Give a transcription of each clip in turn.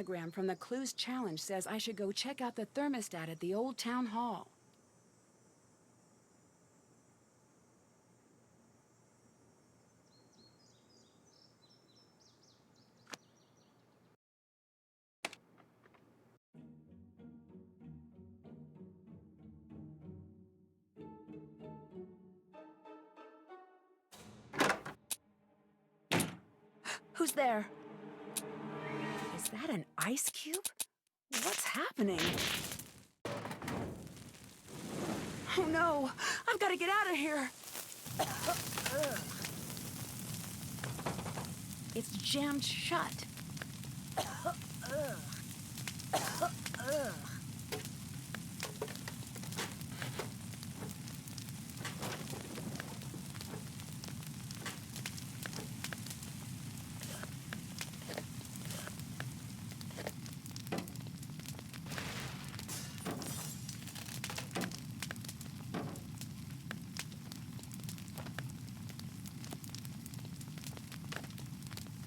sonogram from the Clues Challenge says I should go check out the thermostat at the old town hall. Who's there? Is that an ice cube? What's happening? Oh no! I've got to get out of here! It's jammed shut.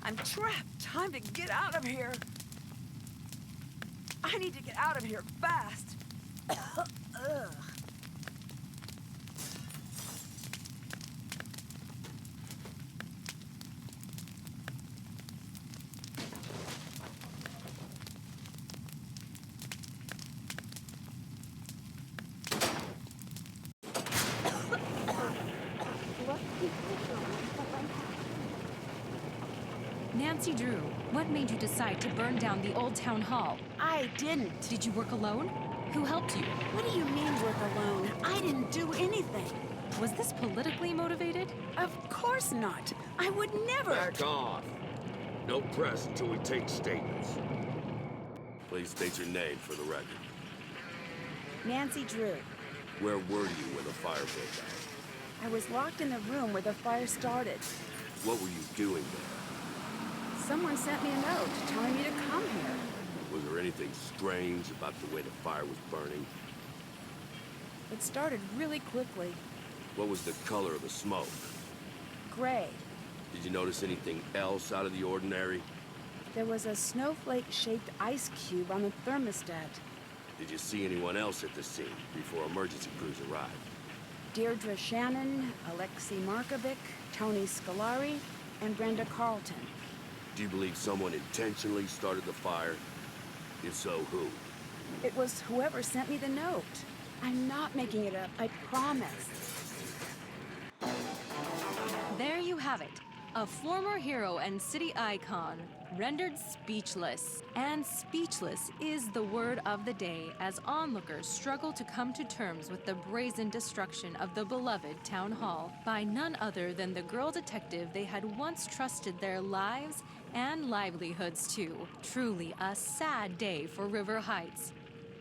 I'm trapped. Time to get out of here. I need to get out of here fast. Nancy Drew, what made you decide to burn down the old town hall? I didn't. Did you work alone? Who helped you? What do you mean work alone? I didn't do anything. Was this politically motivated? Of course not. I would never. Back off. No press until we take statements. Please state your name for the record. Nancy Drew. Where were you when the fire broke out? I was locked in the room where the fire started. What were you doing there? Someone sent me a note telling me to come here. Was there anything strange about the way the fire was burning? It started really quickly. What was the color of the smoke? Gray. Did you notice anything else out of the ordinary? There was a snowflake-shaped ice cube on the thermostat. Did you see anyone else at the scene before emergency crews arrived? Deirdre Shannon, Alexei Markovic, Tony Scolari, and Brenda Carlton. Do you believe someone intentionally started the fire? If so, who? It was whoever sent me the note. I'm not making it up, I promise. There you have it. A former hero and city icon, rendered speechless. And speechless is the word of the day as onlookers struggle to come to terms with the brazen destruction of the beloved town hall by none other than the girl detective they had once trusted their lives and livelihoods to. Truly a sad day for River Heights.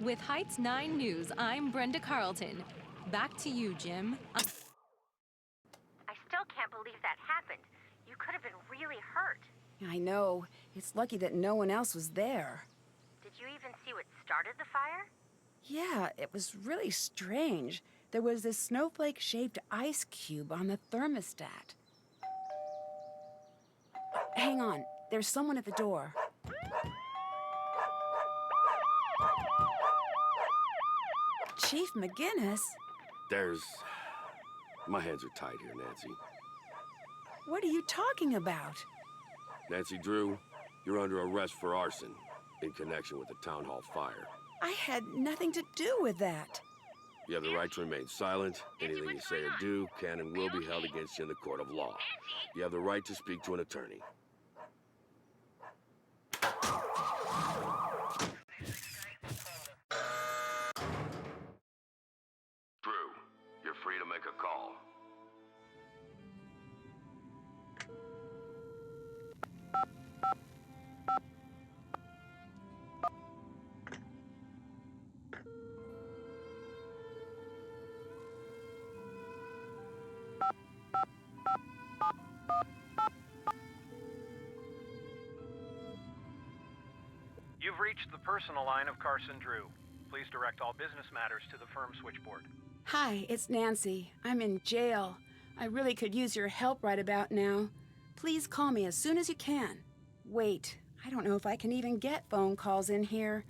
With Heights 9 News, I'm Brenda Carlton. Back to you, Jim. I still can't believe that happened. You could have been really hurt. I know. It's lucky that no one else was there. Did you even see what started the fire? Yeah, it was really strange. There was this snowflake-shaped ice cube on the thermostat. Hang on. There's someone at the door. Chief McGinnis? My hands are tied here, Nancy. What are you talking about? Nancy Drew, you're under arrest for arson in connection with the town hall fire. I had nothing to do with that. You have the right to remain silent. Anything you say or do can and will be held against you in the court of law. You have the right to speak to an attorney. Drew, you're free to make a call. You've reached the personal line of Carson Drew. Please direct all business matters to the firm switchboard. Hi, it's Nancy. I'm in jail. I really could use your help right about now. Please call me as soon as you can. Wait, I don't know if I can even get phone calls in here.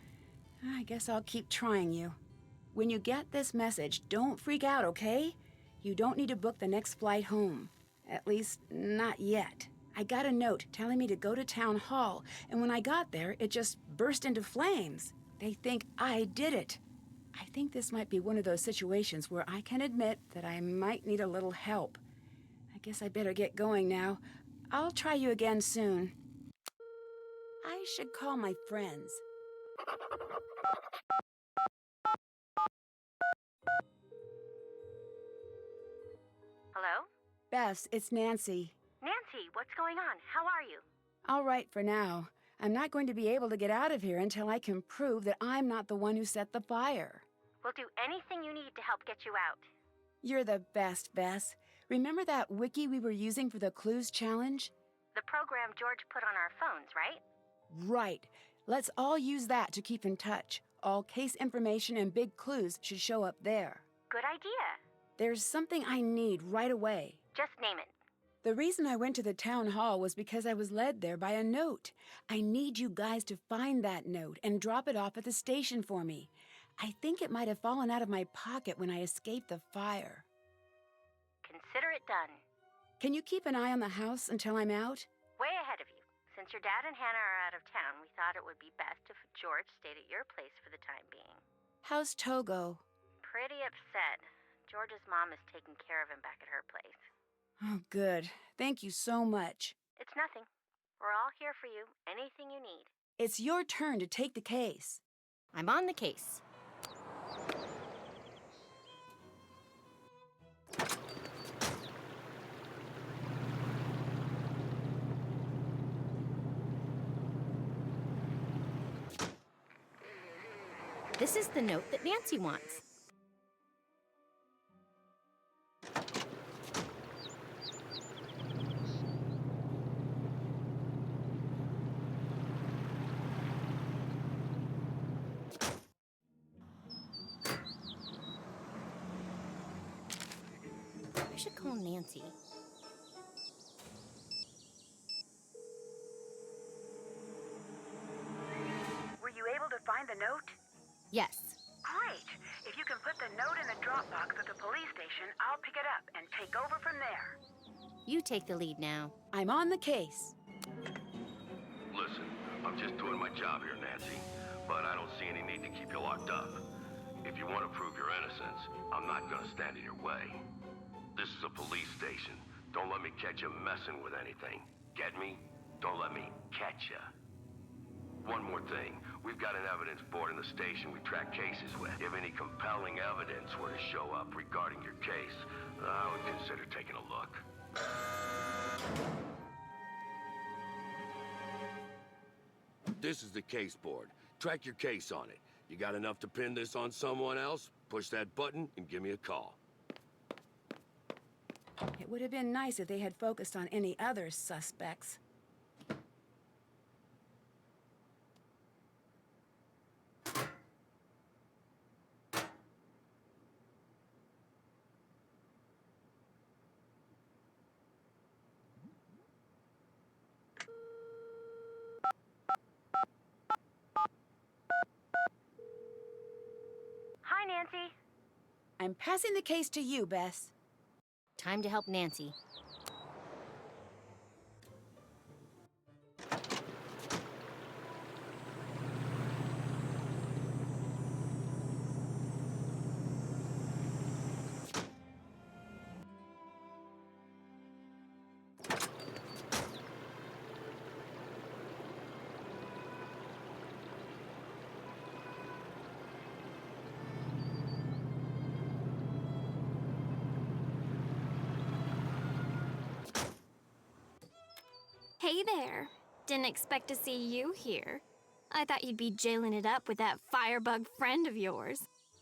I guess I'll keep trying you. When you get this message, don't freak out, okay? You don't need to book the next flight home. At least, not yet. I got a note telling me to go to town hall, and when I got there, it just burst into flames. They think I did it. I think this might be one of those situations where I can admit that I might need a little help. I guess I better get going now. I'll try you again soon. I should call my friends. Hello? Bess, it's Nancy. Nancy, what's going on? How are you? All right for now. I'm not going to be able to get out of here until I can prove that I'm not the one who set the fire. We'll do anything you need to help get you out. You're the best, Bess. Remember that wiki we were using for the clues challenge? The program George put on our phones, right? Right. Let's all use that to keep in touch. All case information and big clues should show up there. Good idea. There's something I need right away. Just name it. The reason I went to the town hall was because I was led there by a note. I need you guys to find that note and drop it off at the station for me. I think it might have fallen out of my pocket when I escaped the fire. Consider it done. Can you keep an eye on the house until I'm out? Way ahead of you. Since your dad and Hannah are out of town, we thought it would be best if George stayed at your place for the time being. How's Togo? Pretty upset. George's mom is taking care of him back at her place. Oh, good. Thank you so much. It's nothing. We're all here for you. Anything you need. It's your turn to take the case. I'm on the case. This is the note that Nancy wants. I should call Nancy. Were you able to find the note? Yes. Great. If you can put the note in the Dropbox at the police station, I'll pick it up and take over from there. You take the lead now. I'm on the case. Listen, I'm just doing my job here, Nancy, but I don't see any need to keep you locked up. If you want to prove your innocence, I'm not going to stand in your way. This is a police station. Don't let me catch you messing with anything. Get me? Don't let me catch you. One more thing. We've got an evidence board in the station we track cases with. If any compelling evidence were to show up regarding your case, I would consider taking a look. This is the case board. Track your case on it. You got enough to pin this on someone else? Push that button and give me a call. It would have been nice if they had focused on any other suspects. Hi, Nancy. I'm passing the case to you, Bess. Time to help Nancy. Hey there. Didn't expect to see you here. I thought you'd be jailing it up with that firebug friend of yours.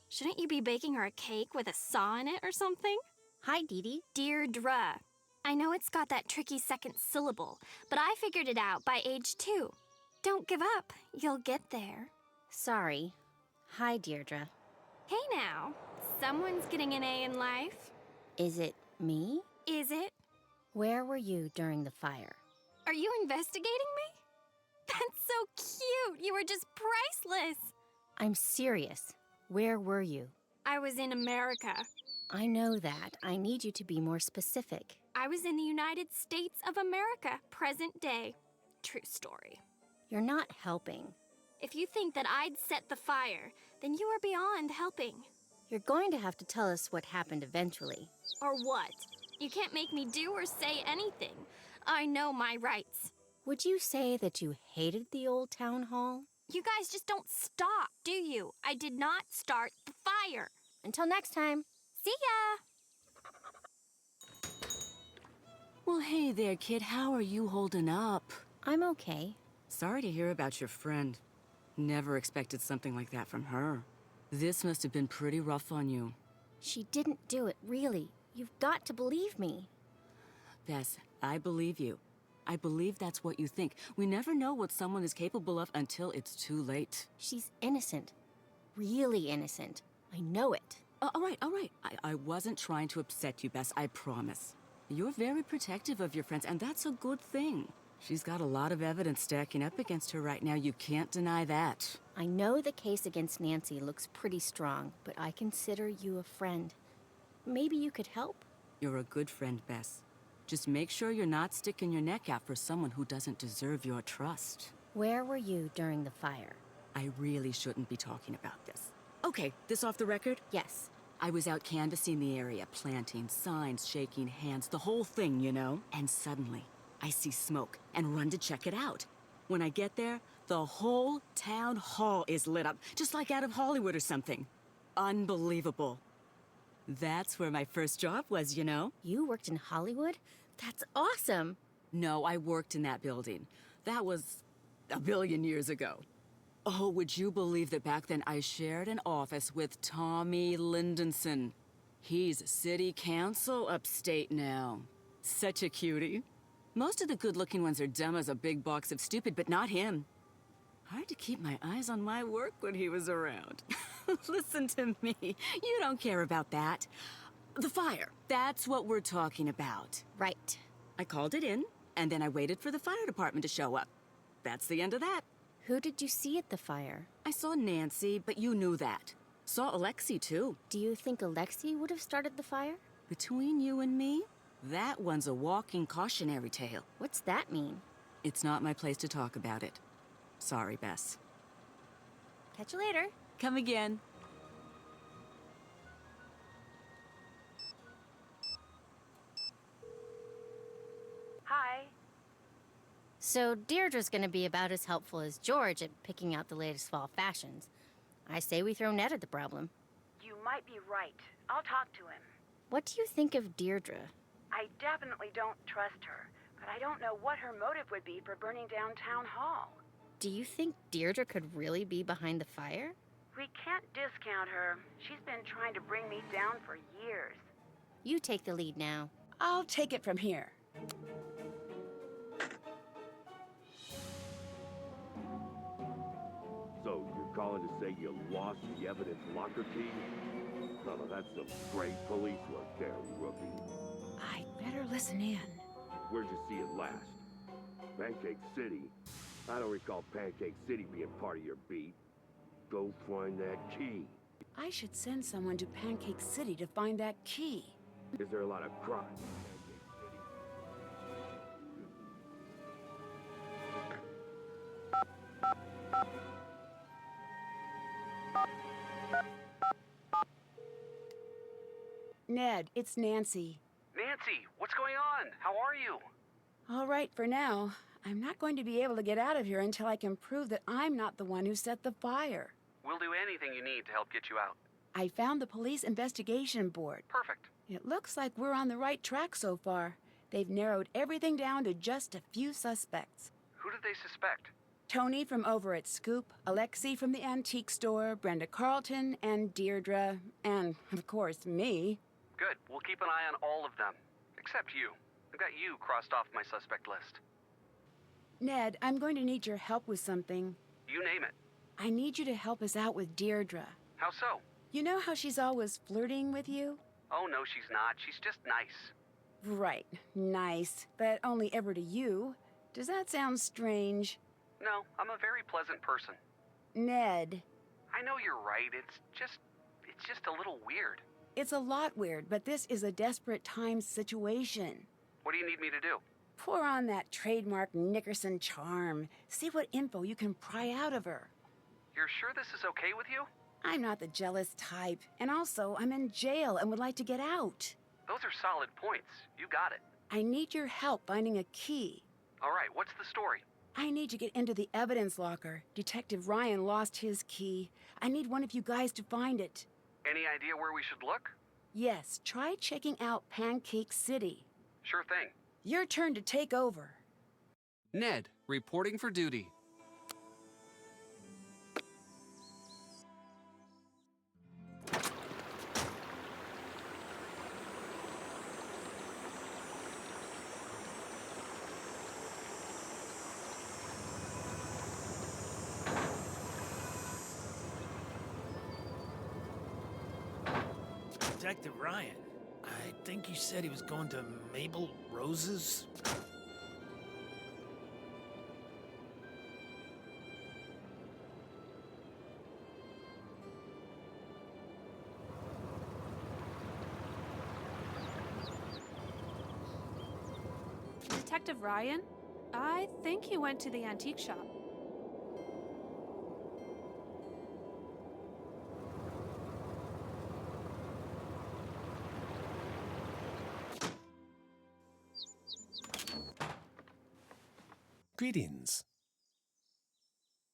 Shouldn't you be baking her a cake with a saw in it or something? Hi, Dee Dee. Deirdre. I know it's got that tricky second syllable, but I figured it out by age 2. Don't give up. You'll get there. Sorry. Hi, Deirdre. Hey now. Someone's getting an A in life. Is it me? Is it? Where were you during the fire? Are you investigating me? That's so cute. You were just priceless. I'm serious. Where were you? I was in America. I know that. I need you to be more specific. I was in the United States of America, present day. True story. You're not helping. If you think that I'd set the fire, then you are beyond helping. You're going to have to tell us what happened eventually. Or what? You can't make me do or say anything. I know my rights. Would you say that you hated the old town hall? You guys just don't stop, do you? I did not start the fire. Until next time. See ya! Well, hey there, kid. How are you holding up? I'm okay. Sorry to hear about your friend. Never expected something like that from her. This must have been pretty rough on you. She didn't do it, really. You've got to believe me. Bess, I believe you. I believe that's what you think. We never know what someone is capable of until it's too late. She's innocent. Really innocent. I know it. All right. I wasn't trying to upset you, Bess, I promise. You're very protective of your friends, and that's a good thing. She's got a lot of evidence stacking up against her right now. You can't deny that. I know the case against Nancy looks pretty strong, but I consider you a friend. Maybe you could help? You're a good friend, Bess. Just make sure you're not sticking your neck out for someone who doesn't deserve your trust. Where were you during the fire? I really shouldn't be talking about this. Okay, this off the record? Yes. I was out canvassing the area, planting signs, shaking hands, the whole thing, you know? And suddenly, I see smoke and run to check it out. When I get there, the whole town hall is lit up, just like out of Hollywood or something. Unbelievable. That's where my first job was, you know? You worked in Hollywood? That's awesome. No, I worked in that building. That was a billion years ago. Oh, would you believe that back then I shared an office with Tommy Lindenson? He's city council upstate now. Such a cutie. Most of the good-looking ones are dumb as a big box of stupid, but not him. Hard to keep my eyes on my work when he was around. Listen to me. You don't care about that. The fire. That's what we're talking about. Right. I called it in, and then I waited for the fire department to show up. That's the end of that. Who did you see at the fire? I saw Nancy, but you knew that. Saw Alexi, too. Do you think Alexi would have started the fire? Between you and me, that one's a walking cautionary tale. What's that mean? It's not my place to talk about it. Sorry, Bess. Catch you later. Come again. Hi. So Deirdre's gonna be about as helpful as George at picking out the latest fall fashions. I say we throw Ned at the problem. You might be right. I'll talk to him. What do you think of Deirdre? I definitely don't trust her, but I don't know what her motive would be for burning down Town Hall. Do you think Deirdre could really be behind the fire? We can't discount her. She's been trying to bring me down for years. You take the lead now. I'll take it from here. So, you're calling to say you lost the evidence locker key? Oh, that's some great police work there, rookie. I'd better listen in. Where'd you see it last? Pancake City? I don't recall Pancake City being part of your beat. Go find that key. I should send someone to Pancake City to find that key. Is there a lot of crime? Ned, it's Nancy. Nancy, what's going on? How are you? All right, for now. I'm not going to be able to get out of here until I can prove that I'm not the one who set the fire. We'll do anything you need to help get you out. I found the police investigation board. Perfect. It looks like we're on the right track so far. They've narrowed everything down to just a few suspects. Who did they suspect? Tony from over at Scoop, Alexi from the antique store, Brenda Carlton, and Deirdre, and, of course, me. Good. We'll keep an eye on all of them. Except you. I've got you crossed off my suspect list. Ned, I'm going to need your help with something. You name it. I need you to help us out with Deirdre. How so? You know how she's always flirting with you? Oh, no, she's not. She's just nice. Right, nice, but only ever to you. Does that sound strange? No, I'm a very pleasant person. Ned, I know you're right. It's just a little weird. it's a lot weird, but this is a desperate times situation. What do you need me to do? Pour on that trademark Nickerson charm. See what info you can pry out of her. You're sure this is okay with you? I'm not the jealous type, and also I'm in jail and would like to get out. Those are solid points. You got it. I need your help finding a key. All right, what's the story? I need to get into the evidence locker. Detective Ryan lost his key. I need one of you guys to find it. Any idea where we should look? Yes, try checking out Pancake City. Sure thing. Your turn to take over. Ned, reporting for duty. Detective Ryan, I think you said he was going to Mabel Rose's? Detective Ryan? I think he went to the antique shop. Greetings.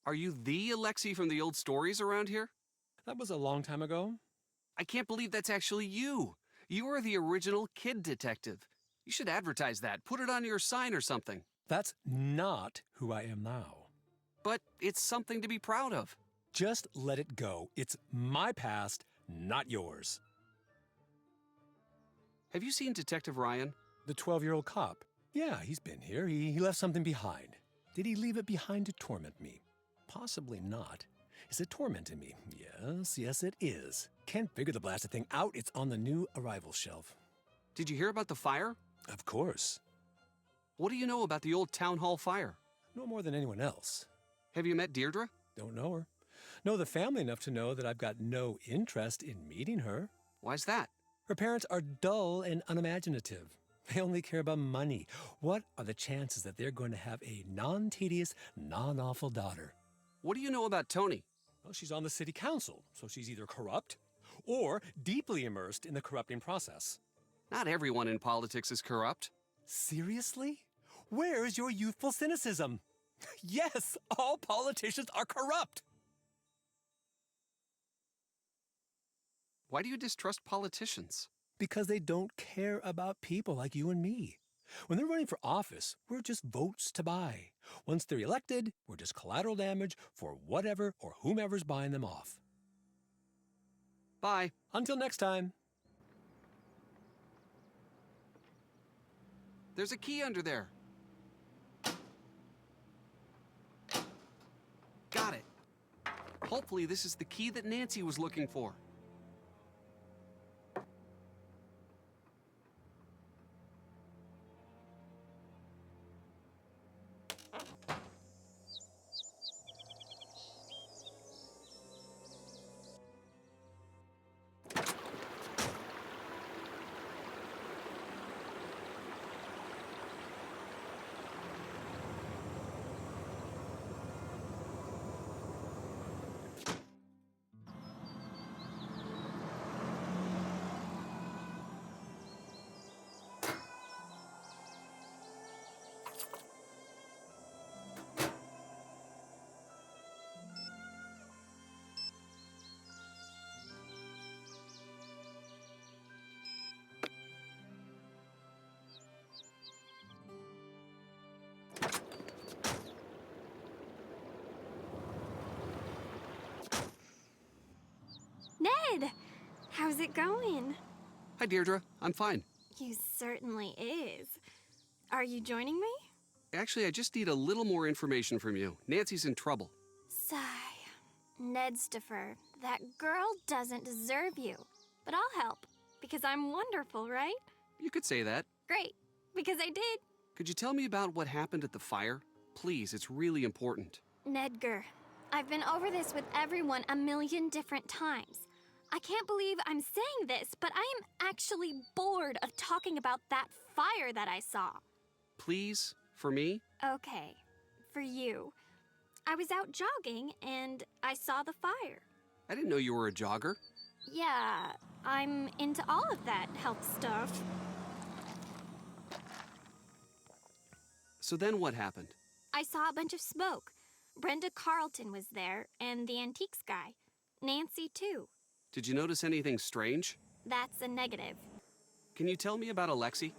Are you the Alexei from the old stories around here? That was a long time ago. I can't believe that's actually you. You are the original kid detective. You should advertise that. Put it on your sign or something. That's not who I am now. But it's something to be proud of. Just let it go. It's my past, not yours. Have you seen Detective Ryan? The 12-year-old cop. Yeah, he's been here. He left something behind. Did he leave it behind to torment me? Possibly not. Is it tormenting me? Yes, it is. Can't figure the blasted thing out. It's on the new arrival shelf. Did you hear about the fire? Of course. What do you know about the old town hall fire? No more than anyone else. Have you met Deirdre? Don't know her. Know the family enough to know that I've got no interest in meeting her. Why's that? Her parents are dull and unimaginative. They only care about money. What are the chances that they're going to have a non-tedious, non-awful daughter? What do you know about Tony? Well, she's on the city council, so she's either corrupt or deeply immersed in the corrupting process. Not everyone in politics is corrupt. Seriously? Where's your youthful cynicism? Yes, all politicians are corrupt. Why do you distrust politicians? Because they don't care about people like you and me. When they're running for office, we're just votes to buy. Once they're elected, we're just collateral damage for whatever or whomever's buying them off. Bye. Until next time. There's a key under there. Got it. Hopefully this is the key that Nancy was looking for. Ned! How's it going? Hi, Deirdre. I'm fine. You certainly is. Are you joining me? Actually, I just need a little more information from you. Nancy's in trouble. Sigh. Nedstifer, that girl doesn't deserve you. But I'll help, because I'm wonderful, right? You could say that. Great, because I did. Could you tell me about what happened at the fire? Please, it's really important. Nedgar, I've been over this with everyone a million different times. I can't believe I'm saying this, but I am actually bored of talking about that fire that I saw. Please, for me? Okay, for you. I was out jogging and I saw the fire. I didn't know you were a jogger. Yeah, I'm into all of that health stuff. So then what happened? I saw a bunch of smoke. Brenda Carlton was there, and the antiques guy. Nancy, too. Did you notice anything strange? That's a negative. Can you tell me about Alexei?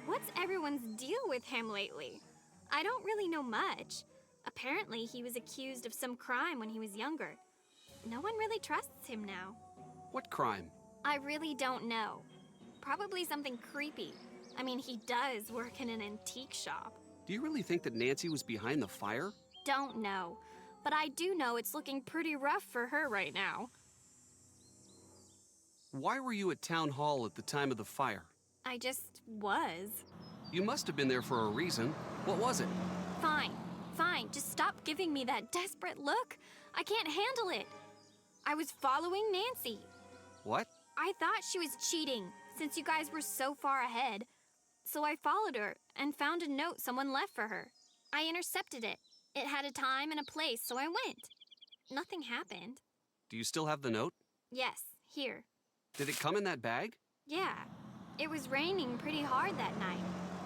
What's everyone's deal with him lately? I don't really know much. Apparently, he was accused of some crime when he was younger. No one really trusts him now. What crime? I really don't know. Probably something creepy. I mean, he does work in an antique shop. Do you really think that Nancy was behind the fire? Don't know. But I do know it's looking pretty rough for her right now. Why were you at town hall at the time of the fire? I just was. You must have been there for a reason. What was it? Fine. Just stop giving me that desperate look. I can't handle it. I was following Nancy. What? I thought she was cheating, since you guys were so far ahead. So I followed her and found a note someone left for her. I intercepted it. It had a time and a place, so I went. Nothing happened. Do you still have the note? Yes, here. Did it come in that bag? Yeah. It was raining pretty hard that night.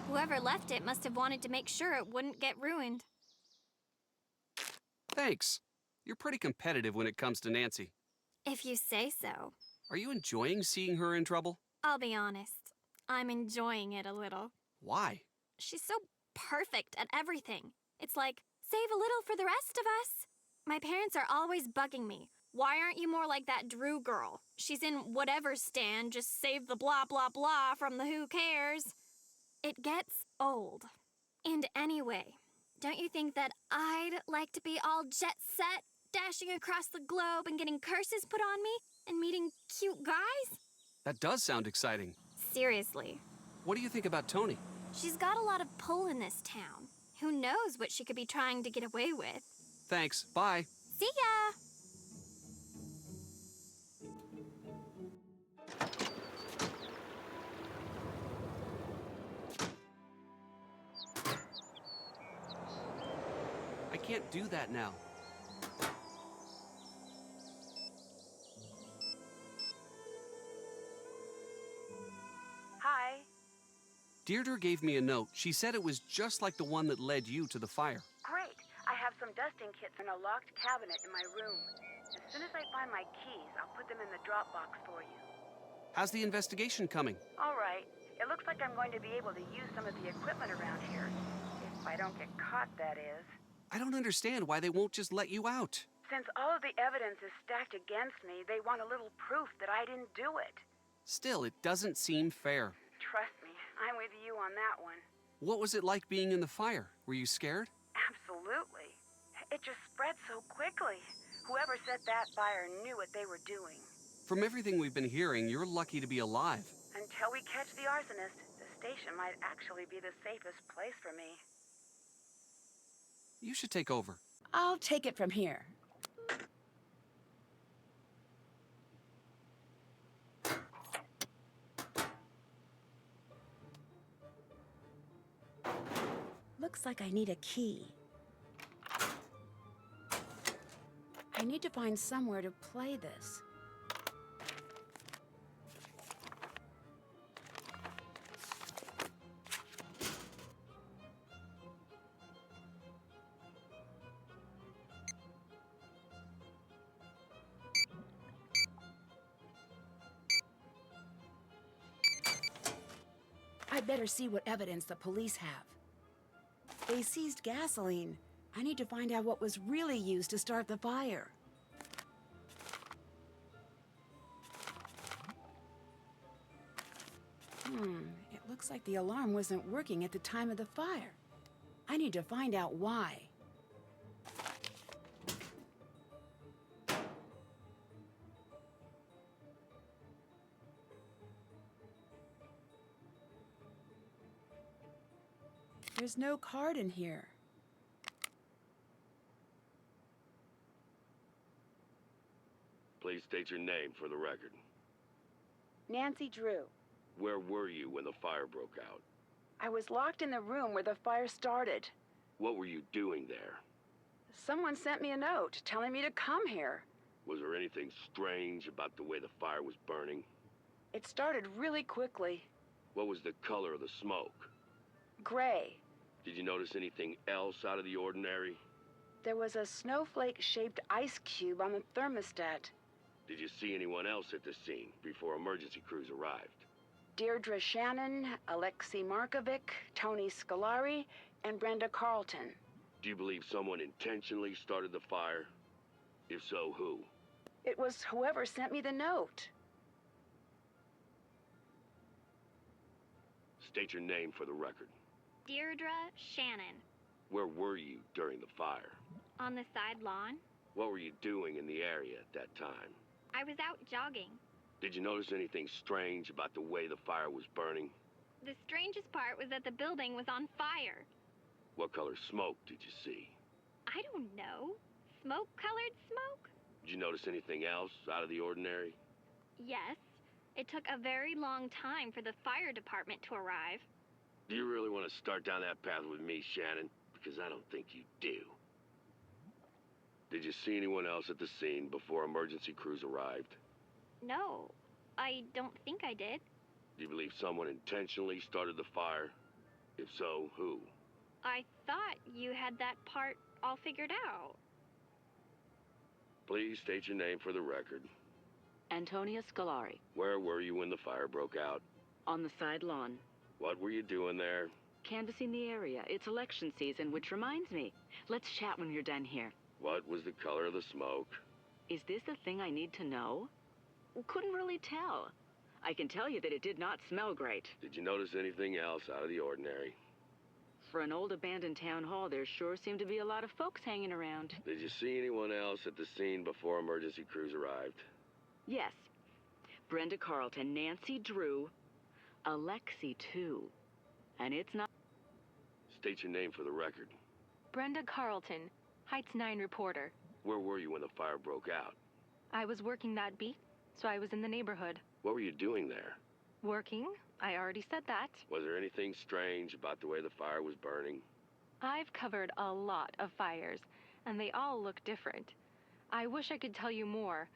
Whoever left it must have wanted to make sure it wouldn't get ruined. Thanks. You're pretty competitive when it comes to Nancy. If you say so. Are you enjoying seeing her in trouble? I'll be honest. I'm enjoying it a little. Why? She's so perfect at everything. It's like, save a little for the rest of us. My parents are always bugging me. Why aren't you more like that Drew girl? She's in whatever stand, just save the blah blah blah from the who cares. It gets old. And anyway, don't you think that I'd like to be all jet set, dashing across the globe and getting curses put on me and meeting cute guys? That does sound exciting. Seriously. What do you think about Tony? She's got a lot of pull in this town. Who knows what she could be trying to get away with? Thanks. Bye. See ya! I can't do that now. Hi. Deirdre gave me a note. She said it was just like the one that led you to the fire. Great. I have some dusting kits in a locked cabinet in my room. As soon as I find my keys, I'll put them in the drop box for you. How's the investigation coming? All right. It looks like I'm going to be able to use some of the equipment around here. If I don't get caught, that is. I don't understand why they won't just let you out. Since all of the evidence is stacked against me, they want a little proof that I didn't do it. Still, it doesn't seem fair. Trust me, I'm with you on that one. What was it like being in the fire? Were you scared? Absolutely. It just spread so quickly. Whoever set that fire knew what they were doing. From everything we've been hearing, you're lucky to be alive. Until we catch the arsonist, the station might actually be the safest place for me. You should take over. I'll take it from here. Looks like I need a key. I need to find somewhere to play this. I'd better see what evidence the police have. They seized gasoline. I need to find out what was really used to start the fire. It looks like the alarm wasn't working at the time of the fire. I need to find out why. There's no card in here. State your name for the record. Nancy Drew. Where were you when the fire broke out? I was locked in the room where the fire started. What were you doing there? Someone sent me a note telling me to come here. Was there anything strange about the way the fire was burning? It started really quickly. What was the color of the smoke? Gray. Did you notice anything else out of the ordinary? There was a snowflake-shaped ice cube on the thermostat. Did you see anyone else at the scene before emergency crews arrived? Deirdre Shannon, Alexei Markovic, Tony Scolari, and Brenda Carlton. Do you believe someone intentionally started the fire? If so, who? It was whoever sent me the note. State your name for the record. Deirdre Shannon. Where were you during the fire? On the side lawn. What were you doing in the area at that time? I was out jogging. Did you notice anything strange about the way the fire was burning? The strangest part was that the building was on fire. What color smoke did you see? I don't know. Smoke-colored smoke? Did you notice anything else out of the ordinary? Yes. It took a very long time for the fire department to arrive. Do you really want to start down that path with me, Shannon? Because I don't think you do. Did you see anyone else at the scene before emergency crews arrived? No, I don't think I did. Do you believe someone intentionally started the fire? If so, who? I thought you had that part all figured out. Please state your name for the record. Antonia Scolari. Where were you when the fire broke out? On the side lawn. What were you doing there? Canvassing the area. It's election season, which reminds me. Let's chat when you're done here. What was the color of the smoke? Is this the thing I need to know? Couldn't really tell. I can tell you that it did not smell great. Did you notice anything else out of the ordinary? For an old abandoned town hall, there sure seem to be a lot of folks hanging around. Did you see anyone else at the scene before emergency crews arrived? Yes. Brenda Carlton, Nancy Drew, Alexei, too. And it's not... State your name for the record. Brenda Carlton, Heights 9 reporter. Where were you when the fire broke out? I was working that beat, so I was in the neighborhood. What were you doing there? Working? I already said that. Was there anything strange about the way the fire was burning? I've covered a lot of fires, and they all look different. I wish I could tell you more.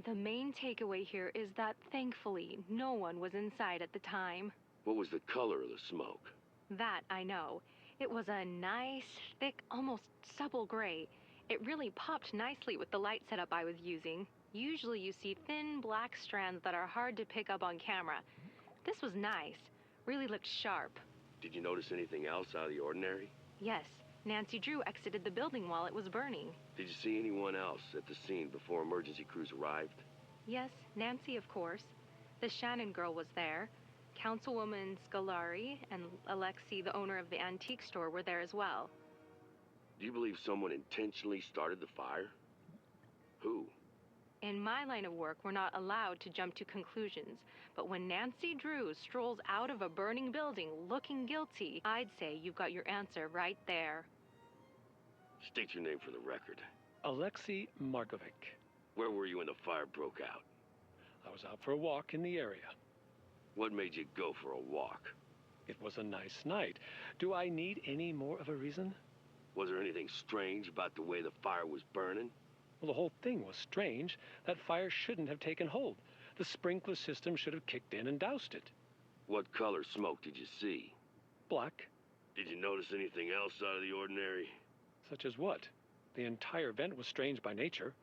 The main takeaway here is that, thankfully, no one was inside at the time. What was the color of the smoke? That I know. It was a nice, thick, almost supple gray. It really popped nicely with the light setup I was using. Usually you see thin, black strands that are hard to pick up on camera. This was nice. Really looked sharp. Did you notice anything else out of the ordinary? Yes. Nancy Drew exited the building while it was burning. Did you see anyone else at the scene before emergency crews arrived? Yes, Nancy, of course. The Shannon girl was there. Councilwoman Scolari and Alexei, the owner of the antique store, were there as well. Do you believe someone intentionally started the fire? Who? In my line of work, we're not allowed to jump to conclusions. But when Nancy Drew strolls out of a burning building looking guilty, I'd say you've got your answer right there. State your name for the record. Alexei Markovic. Where were you when the fire broke out? I was out for a walk in the area. What made you go for a walk? It was a nice night. Do I need any more of a reason? Was there anything strange about the way the fire was burning? Well, the whole thing was strange. That fire shouldn't have taken hold. The sprinkler system should have kicked in and doused it. What color smoke did you see? Black. Did you notice anything else out of the ordinary? Such as what? The entire event was strange by nature.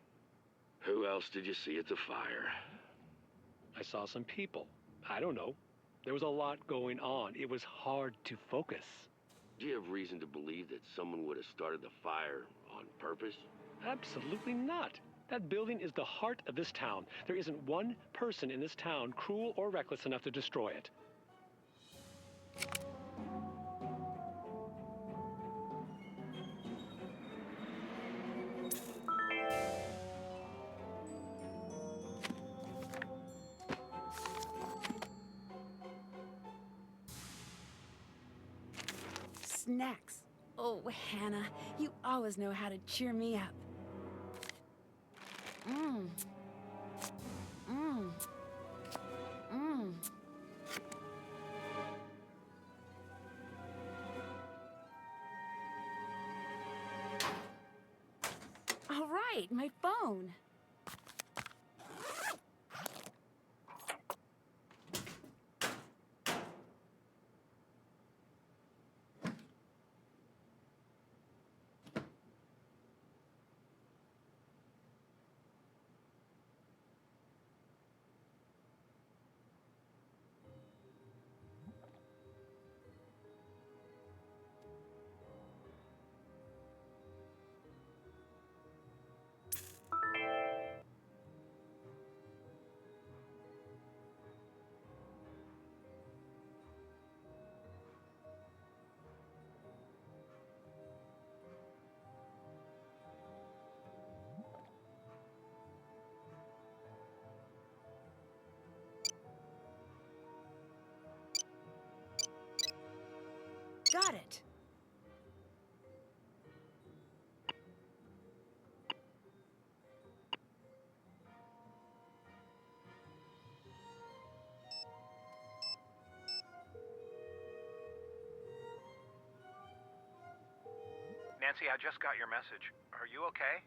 Who else did you see at the fire? I saw some people. I don't know. There was a lot going on. It was hard to focus. Do you have reason to believe that someone would have started the fire on purpose? Absolutely not. That building is the heart of this town. There isn't one person in this town cruel or reckless enough to destroy it. Snacks. Oh, Hannah, you always know how to cheer me up. Mmm. Mmm. All right, my phone. Got it. Nancy, I just got your message. Are you okay?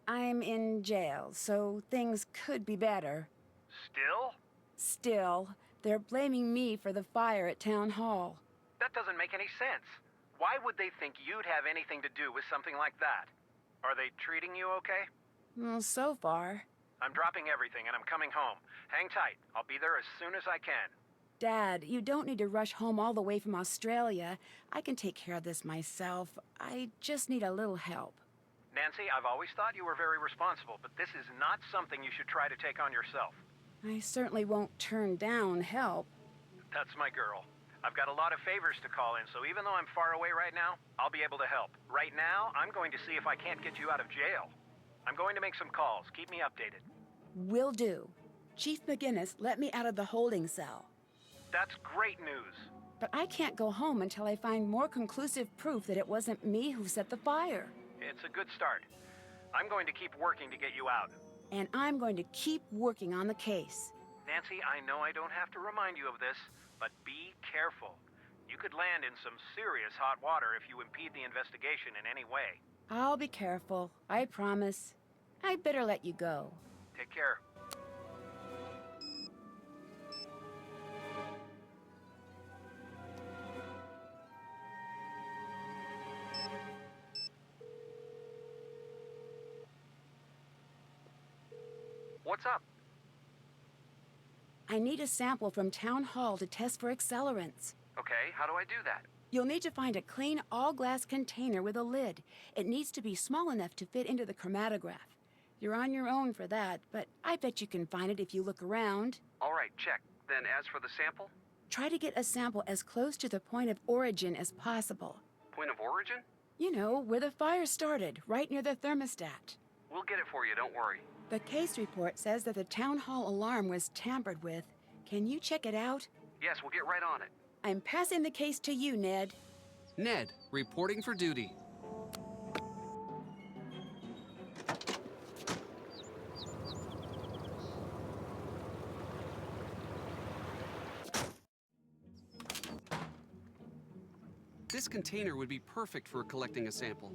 I'm in jail, so things could be better. Still? Still, they're blaming me for the fire at Town Hall. That doesn't make any sense. Why would they think you'd have anything to do with something like that? Are they treating you okay? Well, so far. I'm dropping everything and I'm coming home. Hang tight. I'll be there as soon as I can. Dad, you don't need to rush home all the way from Australia. I can take care of this myself. I just need a little help. Nancy, I've always thought you were very responsible, but this is not something you should try to take on yourself. I certainly won't turn down help. That's my girl. I've got a lot of favors to call in, so even though I'm far away right now, I'll be able to help. Right now, I'm going to see if I can't get you out of jail. I'm going to make some calls. Keep me updated. Will do. Chief McGinnis let me out of the holding cell. That's great news. But I can't go home until I find more conclusive proof that it wasn't me who set the fire. It's a good start. I'm going to keep working to get you out. And I'm going to keep working on the case. Nancy, I know I don't have to remind you of this, but be careful. You could land in some serious hot water if you impede the investigation in any way. I'll be careful, I promise. I'd better let you go. Take care. What's up? I need a sample from Town Hall to test for accelerants. Okay, how do I do that? You'll need to find a clean, all-glass container with a lid. It needs to be small enough to fit into the chromatograph. You're on your own for that, but I bet you can find it if you look around. All right, check. Then as for the sample? Try to get a sample as close to the point of origin as possible. Point of origin? You know, where the fire started, right near the thermostat. We'll get it for you, don't worry. The case report says that the Town Hall alarm was tampered with. Can you check it out? Yes, we'll get right on it. I'm passing the case to you, Ned. Ned, reporting for duty. This container would be perfect for collecting a sample.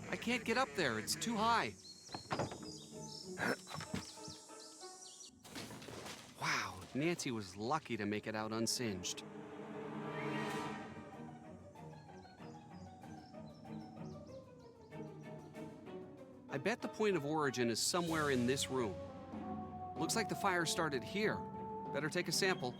I can't get up there, it's too high. Wow, Nancy was lucky to make it out unsinged. I bet the point of origin is somewhere in this room. Looks like the fire started here. Better take a sample.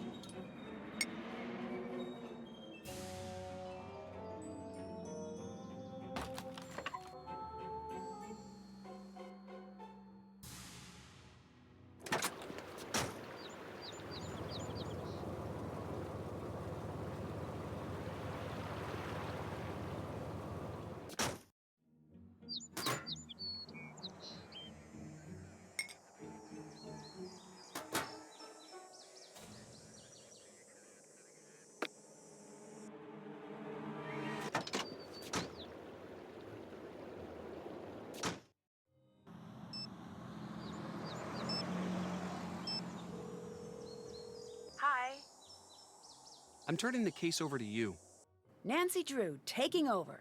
I'm turning the case over to you. Nancy Drew, taking over.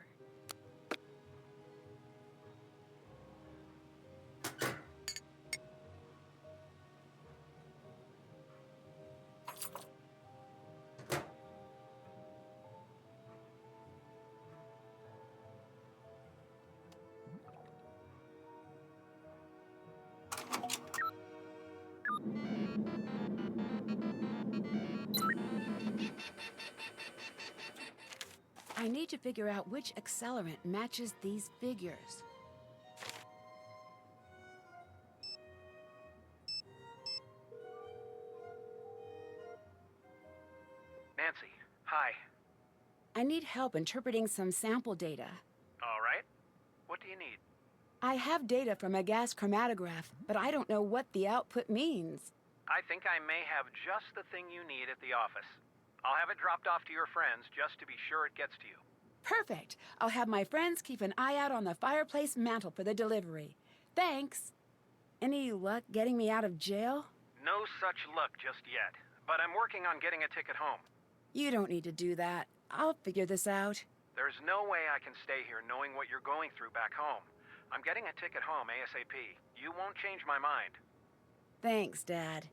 I need to figure out which accelerant matches these figures. Nancy, hi. I need help interpreting some sample data. All right. What do you need? I have data from a gas chromatograph, but I don't know what the output means. I think I may have just the thing you need at the office. I'll have it dropped off to your friends just to be sure it gets to you. Perfect. I'll have my friends keep an eye out on the fireplace mantle for the delivery. Thanks. Any luck getting me out of jail? No such luck just yet, but I'm working on getting a ticket home. You don't need to do that. I'll figure this out. There's no way I can stay here knowing what you're going through back home. I'm getting a ticket home ASAP. You won't change my mind. Thanks, Dad.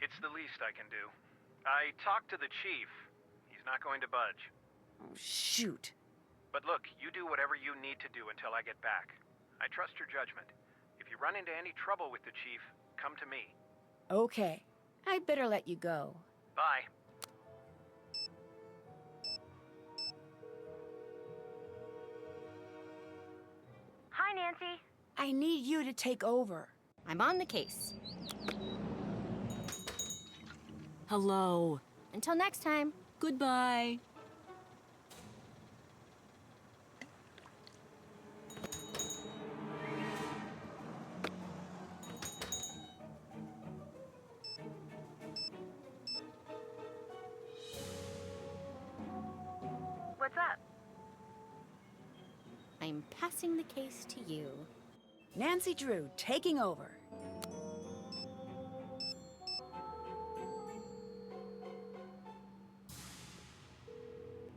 It's the least I can do. I talked to the chief. He's not going to budge. Oh, shoot. But look, you do whatever you need to do until I get back. I trust your judgment. If you run into any trouble with the chief, come to me. Okay. I'd better let you go. Bye. Hi, Nancy. I need you to take over. I'm on the case. Hello. Until next time. Goodbye. What's up? I'm passing the case to you. Nancy Drew, taking over.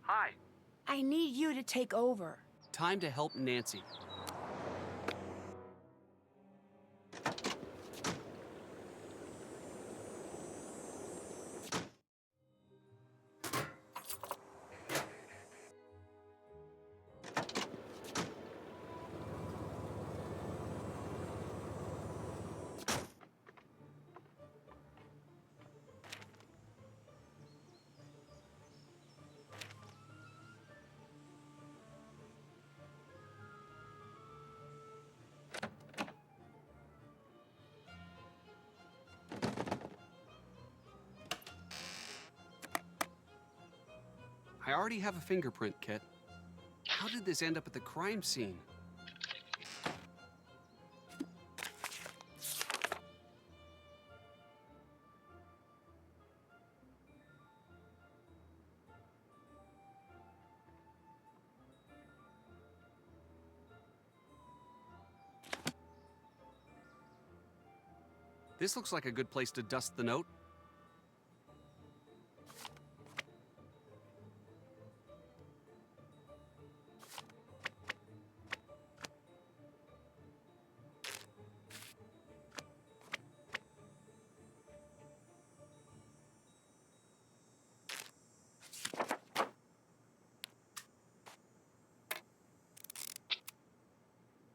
Hi. I need you to take over. Time to help Nancy. I already have a fingerprint, Kit. How did this end up at the crime scene? This looks like a good place to dust the note.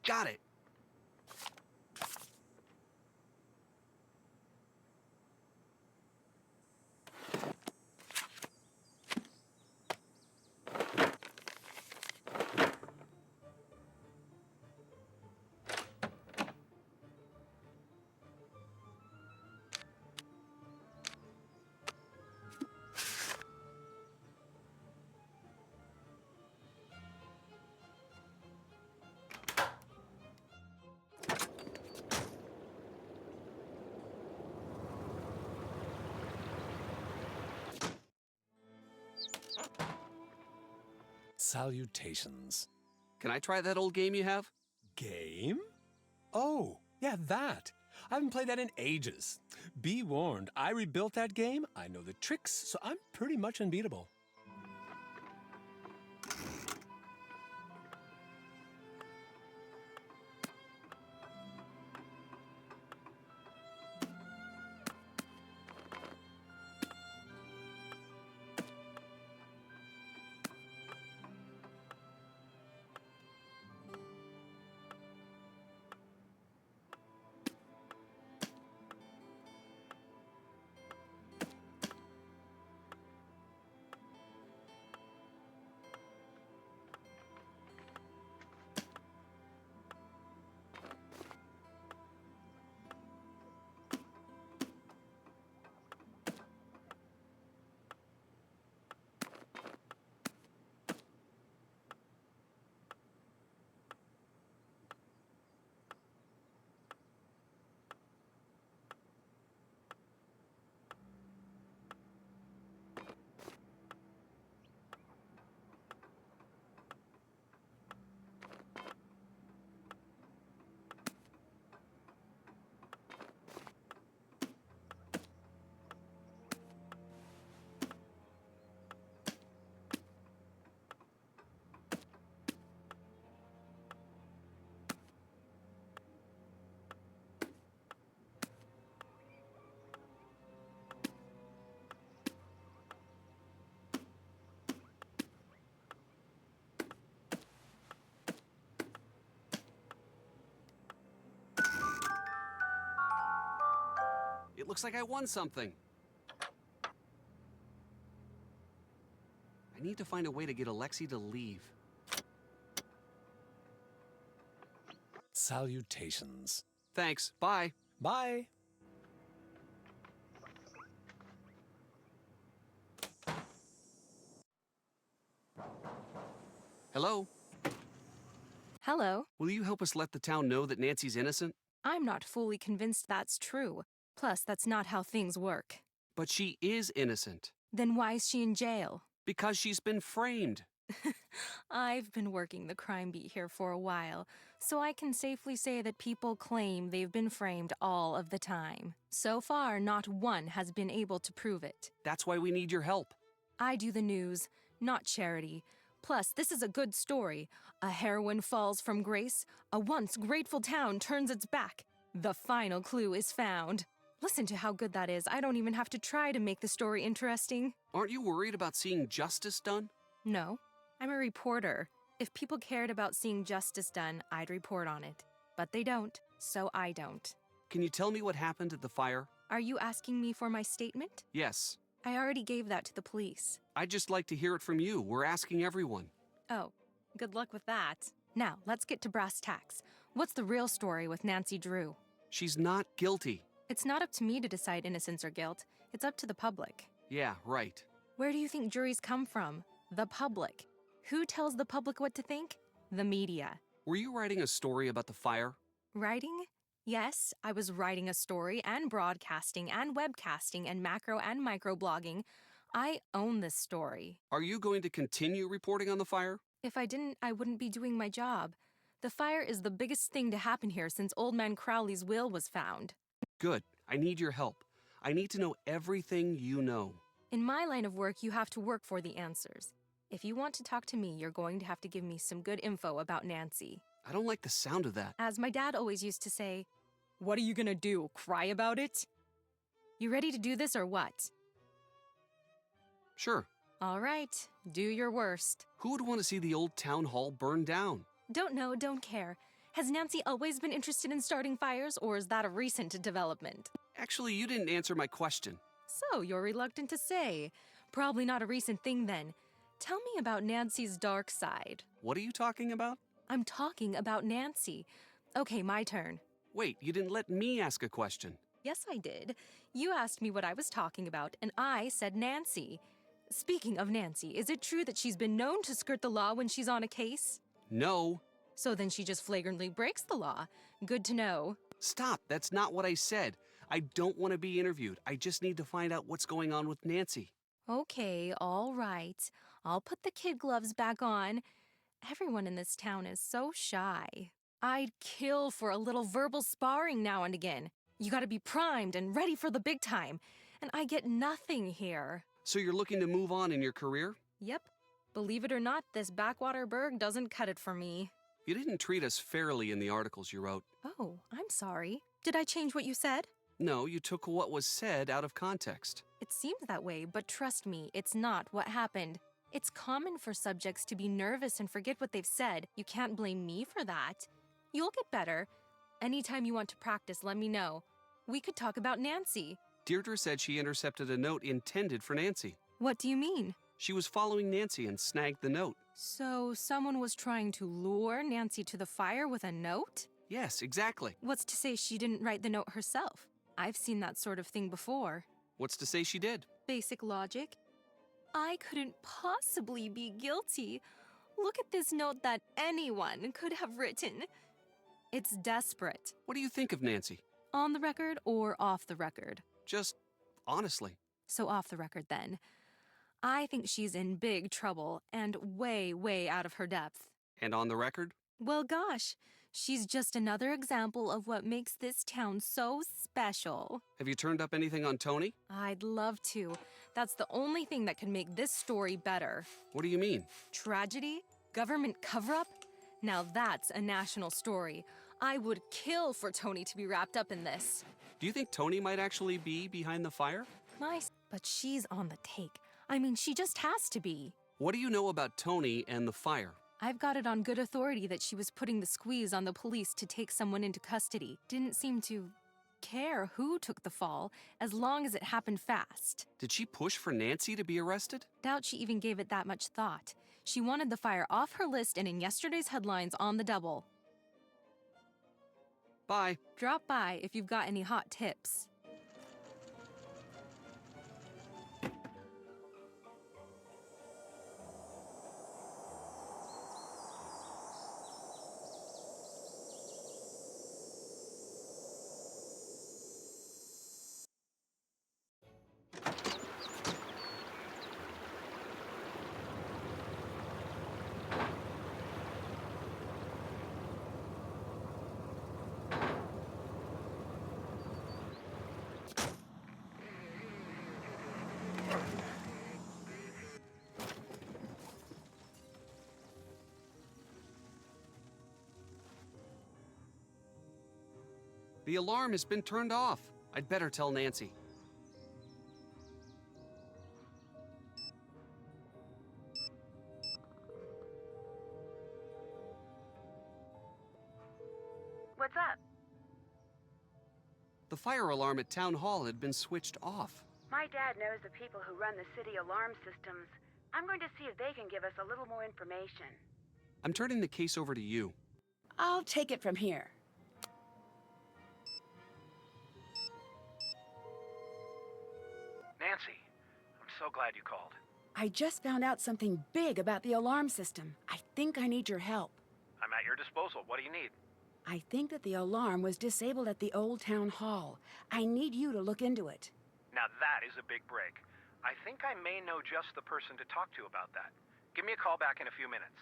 Got it. Salutations. Can I try that old game you have? Game? Oh, yeah, that. I haven't played that in ages. Be warned, I rebuilt that game. I know the tricks, so I'm pretty much unbeatable. It looks like I won something. I need to find a way to get Alexei to leave. Salutations. Thanks. Bye. Bye. Hello? Hello. Will you help us let the town know that Nancy's innocent? I'm not fully convinced that's true. Plus, that's not how things work. But she is innocent. Then why is she in jail? Because she's been framed. I've been working the crime beat here for a while, so I can safely say that people claim they've been framed all of the time. So far, not one has been able to prove it. That's why we need your help. I do the news, not charity. Plus, this is a good story. A heroine falls from grace, a once grateful town turns its back. The final clue is found. Listen to how good that is. I don't even have to try to make the story interesting. Aren't you worried about seeing justice done? No, I'm a reporter. If people cared about seeing justice done, I'd report on it. But they don't, so I don't. Can you tell me what happened at the fire? Are you asking me for my statement? Yes. I already gave that to the police. I'd just like to hear it from you. We're asking everyone. Oh, good luck with that. Now, let's get to brass tacks. What's the real story with Nancy Drew? She's not guilty. It's not up to me to decide innocence or guilt. It's up to the public. Yeah, right. Where do you think juries come from? The public. Who tells the public what to think? The media. Were you writing a story about the fire? Writing? Yes, I was writing a story and broadcasting and webcasting and macro and micro blogging. I own this story. Are you going to continue reporting on the fire? If I didn't, I wouldn't be doing my job. The fire is the biggest thing to happen here since Old Man Crowley's will was found. Good. I need your help. I need to know everything you know. In my line of work, you have to work for the answers. If you want to talk to me, you're going to have to give me some good info about Nancy. I don't like the sound of that. As my dad always used to say, "What are you gonna do, cry about it?" You ready to do this or what? Sure. All right, do your worst. Who would want to see the old town hall burned down? Don't know, don't care. Has Nancy always been interested in starting fires, or is that a recent development? Actually, you didn't answer my question. So, you're reluctant to say. Probably not a recent thing then. Tell me about Nancy's dark side. What are you talking about? I'm talking about Nancy. Okay, my turn. Wait, you didn't let me ask a question. Yes, I did. You asked me what I was talking about, and I said Nancy. Speaking of Nancy, is it true that she's been known to skirt the law when she's on a case? No. So then she just flagrantly breaks the law. Good to know. Stop, that's not what I said. I don't want to be interviewed. I just need to find out what's going on with Nancy. Okay, all right. I'll put the kid gloves back on. Everyone in this town is so shy. I'd kill for a little verbal sparring now and again. You gotta be primed and ready for the big time. And I get nothing here. So you're looking to move on in your career? Yep. Believe it or not, this backwater burg doesn't cut it for me. You didn't treat us fairly in the articles you wrote. Oh, I'm sorry. Did I change what you said? No, you took what was said out of context. It seems that way, but trust me, it's not what happened. It's common for subjects to be nervous and forget what they've said. You can't blame me for that. You'll get better. Anytime you want to practice, let me know. We could talk about Nancy. Deirdre said she intercepted a note intended for Nancy. What do you mean? She was following Nancy and snagged the note. So someone was trying to lure Nancy to the fire with a note? Yes, exactly. What's to say she didn't write the note herself? I've seen that sort of thing before. What's to say she did? Basic logic. I couldn't possibly be guilty. Look at this note that anyone could have written. It's desperate. What do you think of Nancy? On the record or off the record? Just honestly. So off the record then. I think she's in big trouble and way, way out of her depth. And on the record? Well, gosh, she's just another example of what makes this town so special. Have you turned up anything on Tony? I'd love to. That's the only thing that can make this story better. What do you mean? Tragedy? Government cover-up? Now that's a national story. I would kill for Tony to be wrapped up in this. Do you think Tony might actually be behind the fire? Nice, but she's on the take. I mean, she just has to be. What do you know about Tony and the fire? I've got it on good authority that she was putting the squeeze on the police to take someone into custody. Didn't seem to care who took the fall, as long as it happened fast. Did she push for Nancy to be arrested? Doubt she even gave it that much thought. She wanted the fire off her list and in yesterday's headlines on the double. Bye. Drop by if you've got any hot tips. The alarm has been turned off. I'd better tell Nancy. What's up? The fire alarm at Town Hall had been switched off. My dad knows the people who run the city alarm systems. I'm going to see if they can give us a little more information. I'm turning the case over to you. I'll take it from here. Nancy, I'm so glad you called. I just found out something big about the alarm system. I think I need your help. I'm at your disposal. What do you need? I think that the alarm was disabled at the old town hall. I need you to look into it. Now that is a big break. I think I may know just the person to talk to about that. Give me a call back in a few minutes.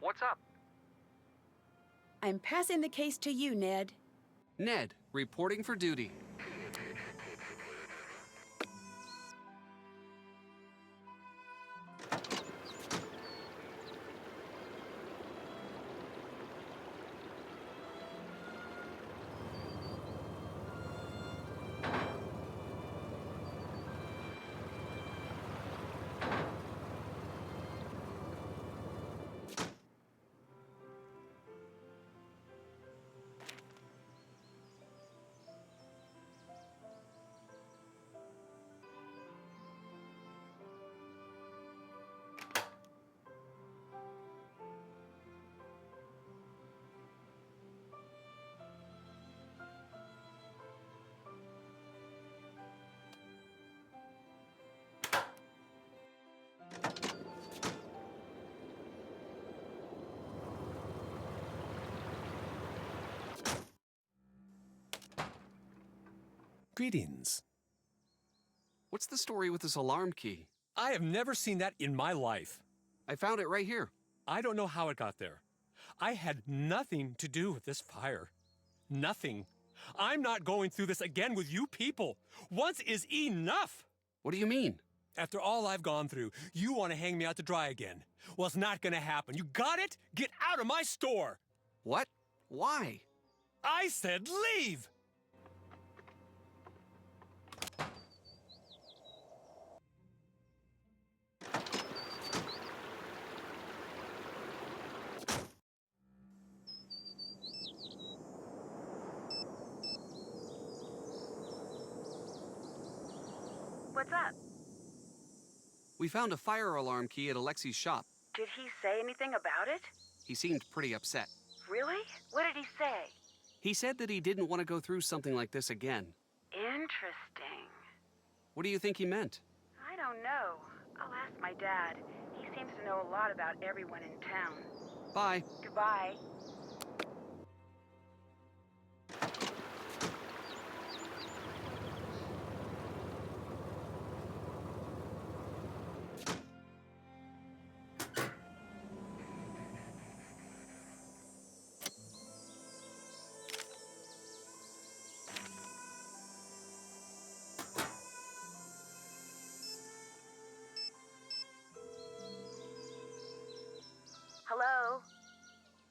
What's up? I'm passing the case to you, Ned. Ned, reporting for duty. Greetings. What's the story with this alarm key? I have never seen that in my life. I found it right here. I don't know how it got there. I had nothing to do with this fire. Nothing. I'm not going through this again with you people. Once is enough. What do you mean? After all I've gone through, you want to hang me out to dry again. Well, it's not going to happen. You got it? Get out of my store. What? Why? I said leave. What's up? We found a fire alarm key at Alexi's shop. Did he say anything about it? He seemed pretty upset. Really? What did he say? He said that he didn't want to go through something like this again. Interesting. What do you think he meant? I don't know. I'll ask my dad. He seems to know a lot about everyone in town. Bye. Goodbye.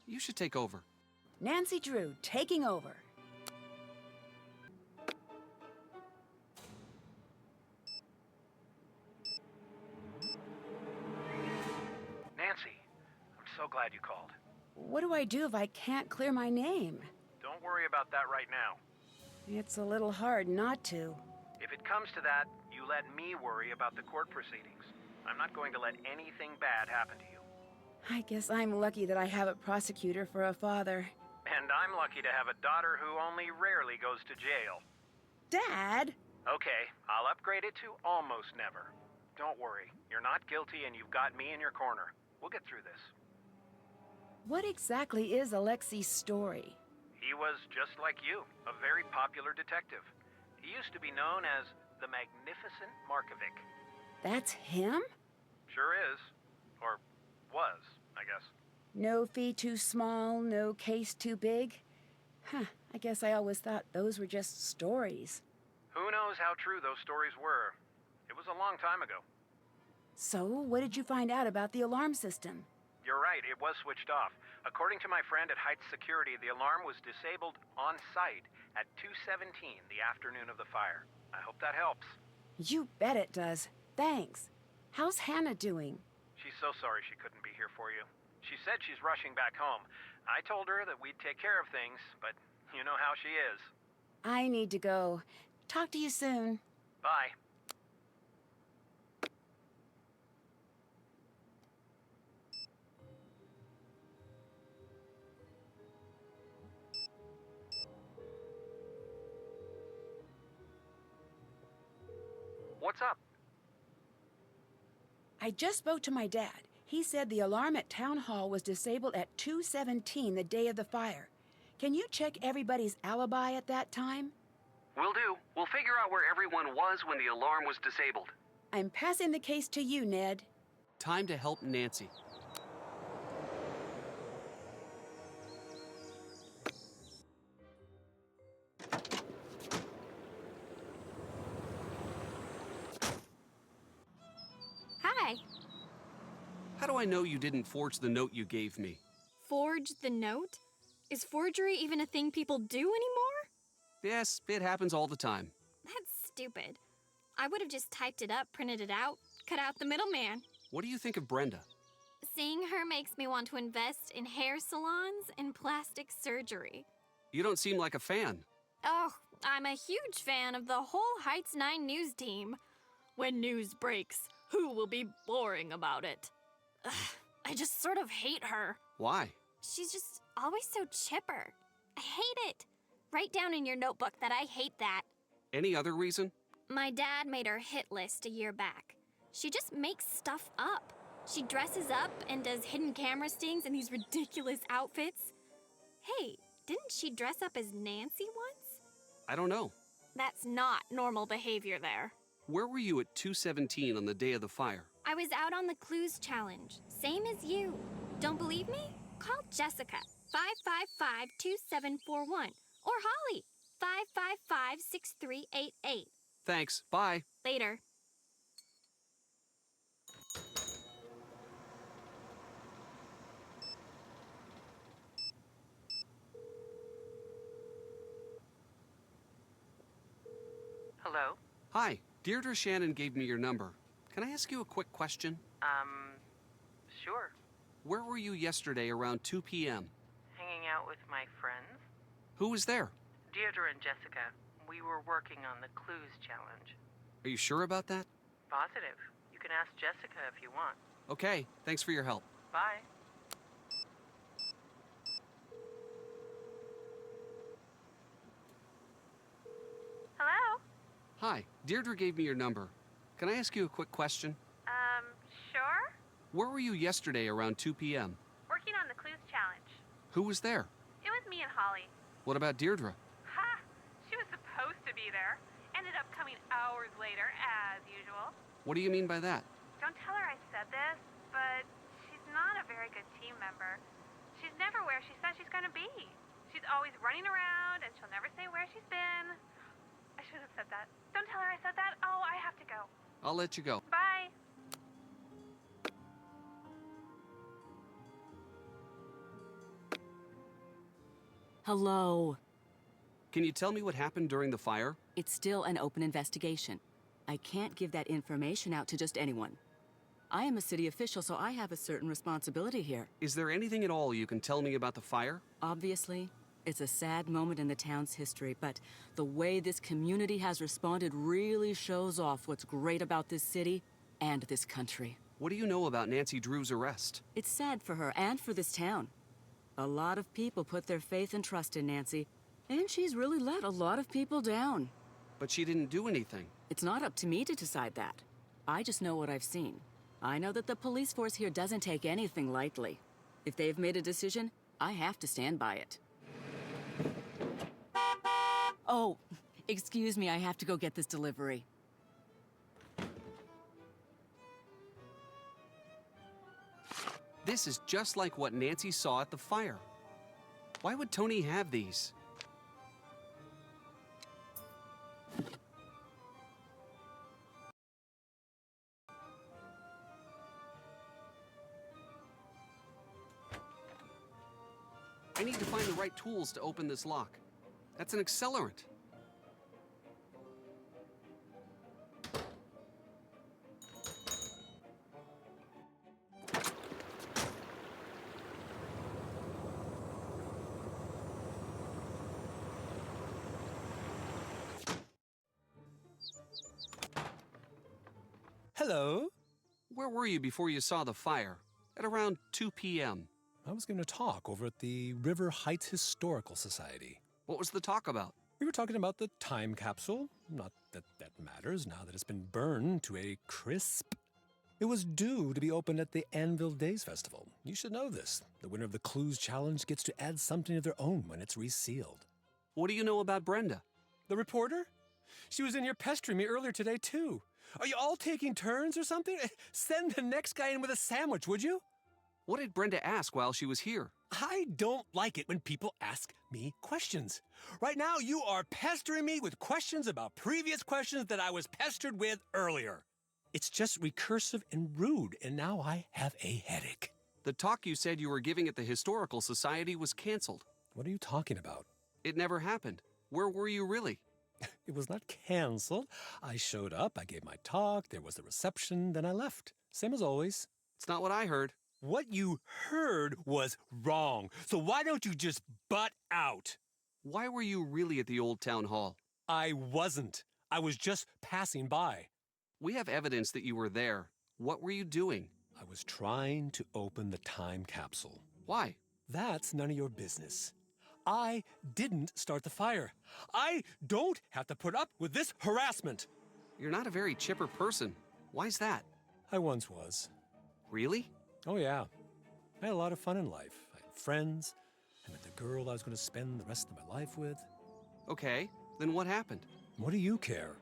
You should take over. Nancy Drew, taking over. Nancy, I'm so glad you called. What do I do if I can't clear my name? Don't worry about that right now. It's a little hard not to. If it comes to that, you let me worry about the court proceedings. I'm not going to let anything bad happen to you. I guess I'm lucky that I have a prosecutor for a father. And I'm lucky to have a daughter who only rarely goes to jail. Dad? Okay, I'll upgrade it to almost never. Don't worry, you're not guilty and you've got me in your corner. We'll get through this. What exactly is Alexei's story? He was just like you, a very popular detective. He used to be known as the Magnificent Markovic. That's him? Sure is. Or was, I guess. No fee too small, no case too big? Huh, I guess I always thought those were just stories. Who knows how true those stories were? It was a long time ago. So, what did you find out about the alarm system? You're right, it was switched off. According to my friend at Heights Security, the alarm was disabled on site at 2:17 the afternoon of the fire. I hope that helps. You bet it does. Thanks. How's Hannah doing? She's so sorry she couldn't be here for you. She said she's rushing back home. I told her that we'd take care of things, but you know how she is. I need to go. Talk to you soon. Bye. What's up? I just spoke to my dad. He said the alarm at Town Hall was disabled at 2:17 the day of the fire. Can you check everybody's alibi at that time? Will do. We'll figure out where everyone was when the alarm was disabled. I'm passing the case to you, Ned. Time to help Nancy. Hi. How do I know you didn't forge the note you gave me? Forge the note? Is forgery even a thing people do anymore? Yes, it happens all the time. That's stupid. I would have just typed it up, printed it out, cut out the middleman. What do you think of Brenda? Seeing her makes me want to invest in hair salons and plastic surgery. You don't seem like a fan. Oh, I'm a huge fan of the whole Heights 9 news team. When news breaks, who will be boring about it? Ugh, I just sort of hate her. Why? She's just always so chipper. I hate it. Write down in your notebook that I hate that. Any other reason? My dad made her hit list a year back. She just makes stuff up. She dresses up and does hidden camera stings in these ridiculous outfits. Hey, didn't she dress up as Nancy once? I don't know. That's not normal behavior there. Where were you at 2:17 on the day of the fire? I was out on the clues challenge, same as you. Don't believe me? Call Jessica, 555-2741, or Holly, 555-6388. Thanks. Bye. Later. Hello? Hi. Deirdre Shannon gave me your number. Can I ask you a quick question? Sure. Where were you yesterday around 2 p.m.? Hanging out with my friends. Who was there? Deirdre and Jessica. We were working on the clues challenge. Are you sure about that? Positive. You can ask Jessica if you want. Okay. Thanks for your help. Bye. Hello? Hi. Deirdre gave me your number. Can I ask you a quick question? Sure? Where were you yesterday around 2 p.m.? Working on the clues challenge. Who was there? It was me and Holly. What about Deirdre? Ha! She was supposed to be there. Ended up coming hours later, as usual. What do you mean by that? Don't tell her I said this, but she's not a very good team member. She's never where she says she's gonna be. She's always running around, and she'll never say where she's been. I should have said that. Don't tell her I said that. Oh, I have to go. I'll let you go. Bye. Hello. Can you tell me what happened during the fire? It's still an open investigation. I can't give that information out to just anyone. I am a city official, so I have a certain responsibility here. Is there anything at all you can tell me about the fire? Obviously, it's a sad moment in the town's history, but the way this community has responded really shows off what's great about this city and this country. What do you know about Nancy Drew's arrest? It's sad for her and for this town. A lot of people put their faith and trust in Nancy, and she's really let a lot of people down. But she didn't do anything. It's not up to me to decide that. I just know what I've seen. I know that the police force here doesn't take anything lightly. If they've made a decision, I have to stand by it. Oh, excuse me, I have to go get this delivery. This is just like what Nancy saw at the fire. Why would Tony have these? I need to find the right tools to open this lock. That's an accelerant. Hello? Where were you before you saw the fire? At around 2 p.m. I was going to talk over at the River Heights Historical Society. What was the talk about? We were talking about the time capsule. Not that that matters now that it's been burned to a crisp. It was due to be opened at the Anvil Days Festival. You should know this. The winner of the Clues Challenge gets to add something of their own when it's resealed. What do you know about Brenda? The reporter? She was in here pestering me earlier today, too. Are you all taking turns or something? Send the next guy in with a sandwich, would you? What did Brenda ask while she was here? I don't like it when people ask me questions. Right now, you are pestering me with questions about previous questions that I was pestered with earlier. It's just recursive and rude, and now I have a headache. The talk you said you were giving at the Historical Society was canceled. What are you talking about? It never happened. Where were you really? It was not canceled. I showed up, I gave my talk, there was the reception, then I left. Same as always. It's not what I heard. What you heard was wrong. So why don't you just butt out? Why were you really at the old town hall? I wasn't. I was just passing by. We have evidence that you were there. What were you doing? I was trying to open the time capsule. Why? That's none of your business. I didn't start the fire. I don't have to put up with this harassment. You're not a very chipper person. Why's that? I once was. Really? Oh, yeah. I had a lot of fun in life. I had friends. I met the girl I was going to spend the rest of my life with. Okay, then what happened? What do you care?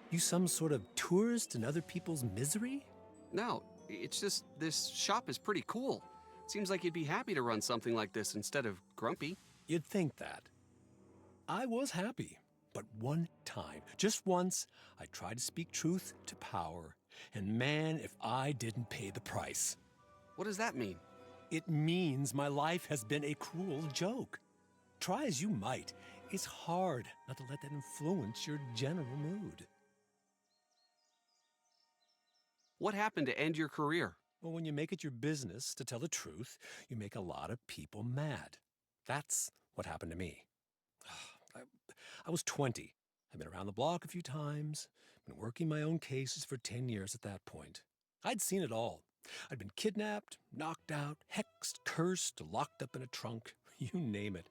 You some sort of tourist in other people's misery? No, it's just this shop is pretty cool. Seems like you'd be happy to run something like this instead of grumpy. You'd think that. I was happy, but one time, just once, I tried to speak truth to power, and man, if I didn't pay the price. What does that mean? It means my life has been a cruel joke. Try as you might, it's hard not to let that influence your general mood. What happened to end your career? Well, when you make it your business to tell the truth, you make a lot of people mad. That's what happened to me. I was 20. I'd been around the block a few times, been working my own cases for 10 years at that point. I'd seen it all. I'd been kidnapped, knocked out, hexed, cursed, locked up in a trunk, you name it.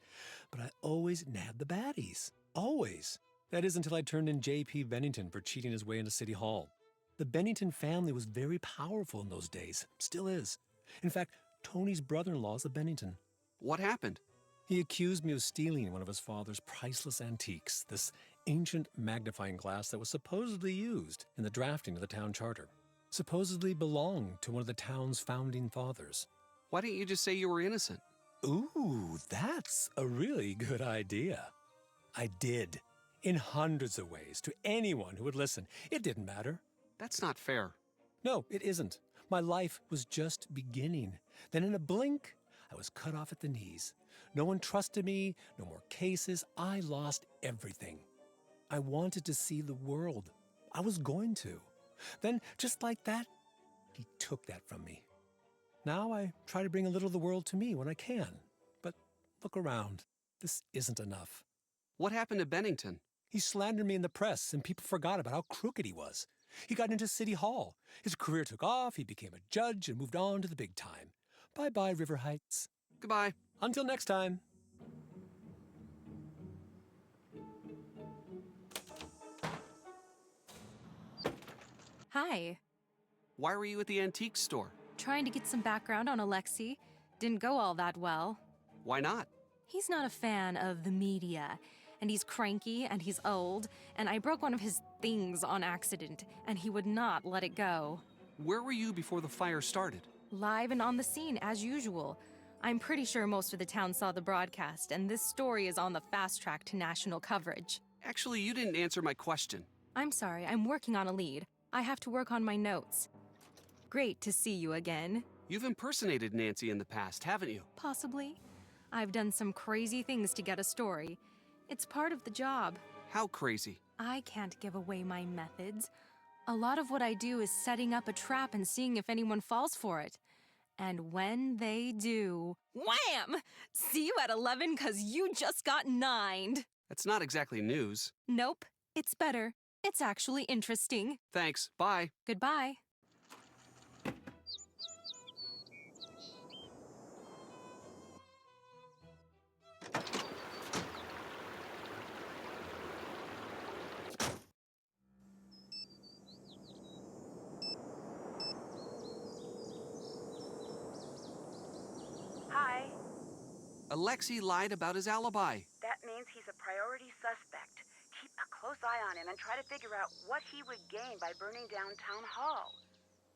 But I always nabbed the baddies. Always. That is until I turned in J.P. Bennington for cheating his way into City Hall. The Bennington family was very powerful in those days. Still is. In fact, Tony's brother-in-law is a Bennington. What happened? He accused me of stealing one of his father's priceless antiques, this ancient magnifying glass that was supposedly used in the drafting of the town charter. Supposedly belonged to one of the town's founding fathers. Why didn't you just say you were innocent? Ooh, that's a really good idea. I did. In hundreds of ways, to anyone who would listen. It didn't matter. That's not fair. No, it isn't. My life was just beginning. Then in a blink, I was cut off at the knees. No one trusted me, no more cases. I lost everything. I wanted to see the world. I was going to. Then, just like that, he took that from me. Now I try to bring a little of the world to me when I can. But look around. This isn't enough. What happened to Bennington? He slandered me in the press, and people forgot about how crooked he was. He got into City Hall. His career took off, he became a judge, and moved on to the big time. Bye-bye, River Heights. Goodbye. Until next time. Hi. Why were you at the antique store? Trying to get some background on Alexi. Didn't go all that well. Why not? He's not a fan of the media, and he's cranky, and he's old, and I broke one of his things on accident, and he would not let it go. Where were you before the fire started? Live and on the scene, as usual. I'm pretty sure most of the town saw the broadcast, and this story is on the fast track to national coverage. Actually, you didn't answer my question. I'm sorry, I'm working on a lead. I have to work on my notes. Great to see you again. You've impersonated Nancy in the past, haven't you? Possibly. I've done some crazy things to get a story. It's part of the job. How crazy? I can't give away my methods. A lot of what I do is setting up a trap and seeing if anyone falls for it. And when they do, wham! See you at 11 'cause you just got 9'd. That's not exactly news. Nope, it's better. It's actually interesting. Thanks, bye. Goodbye. Hi. Alexi lied about his alibi. That means he's a priority suspect. Keep a close eye on him and try to figure out what he would gain by burning down Town Hall.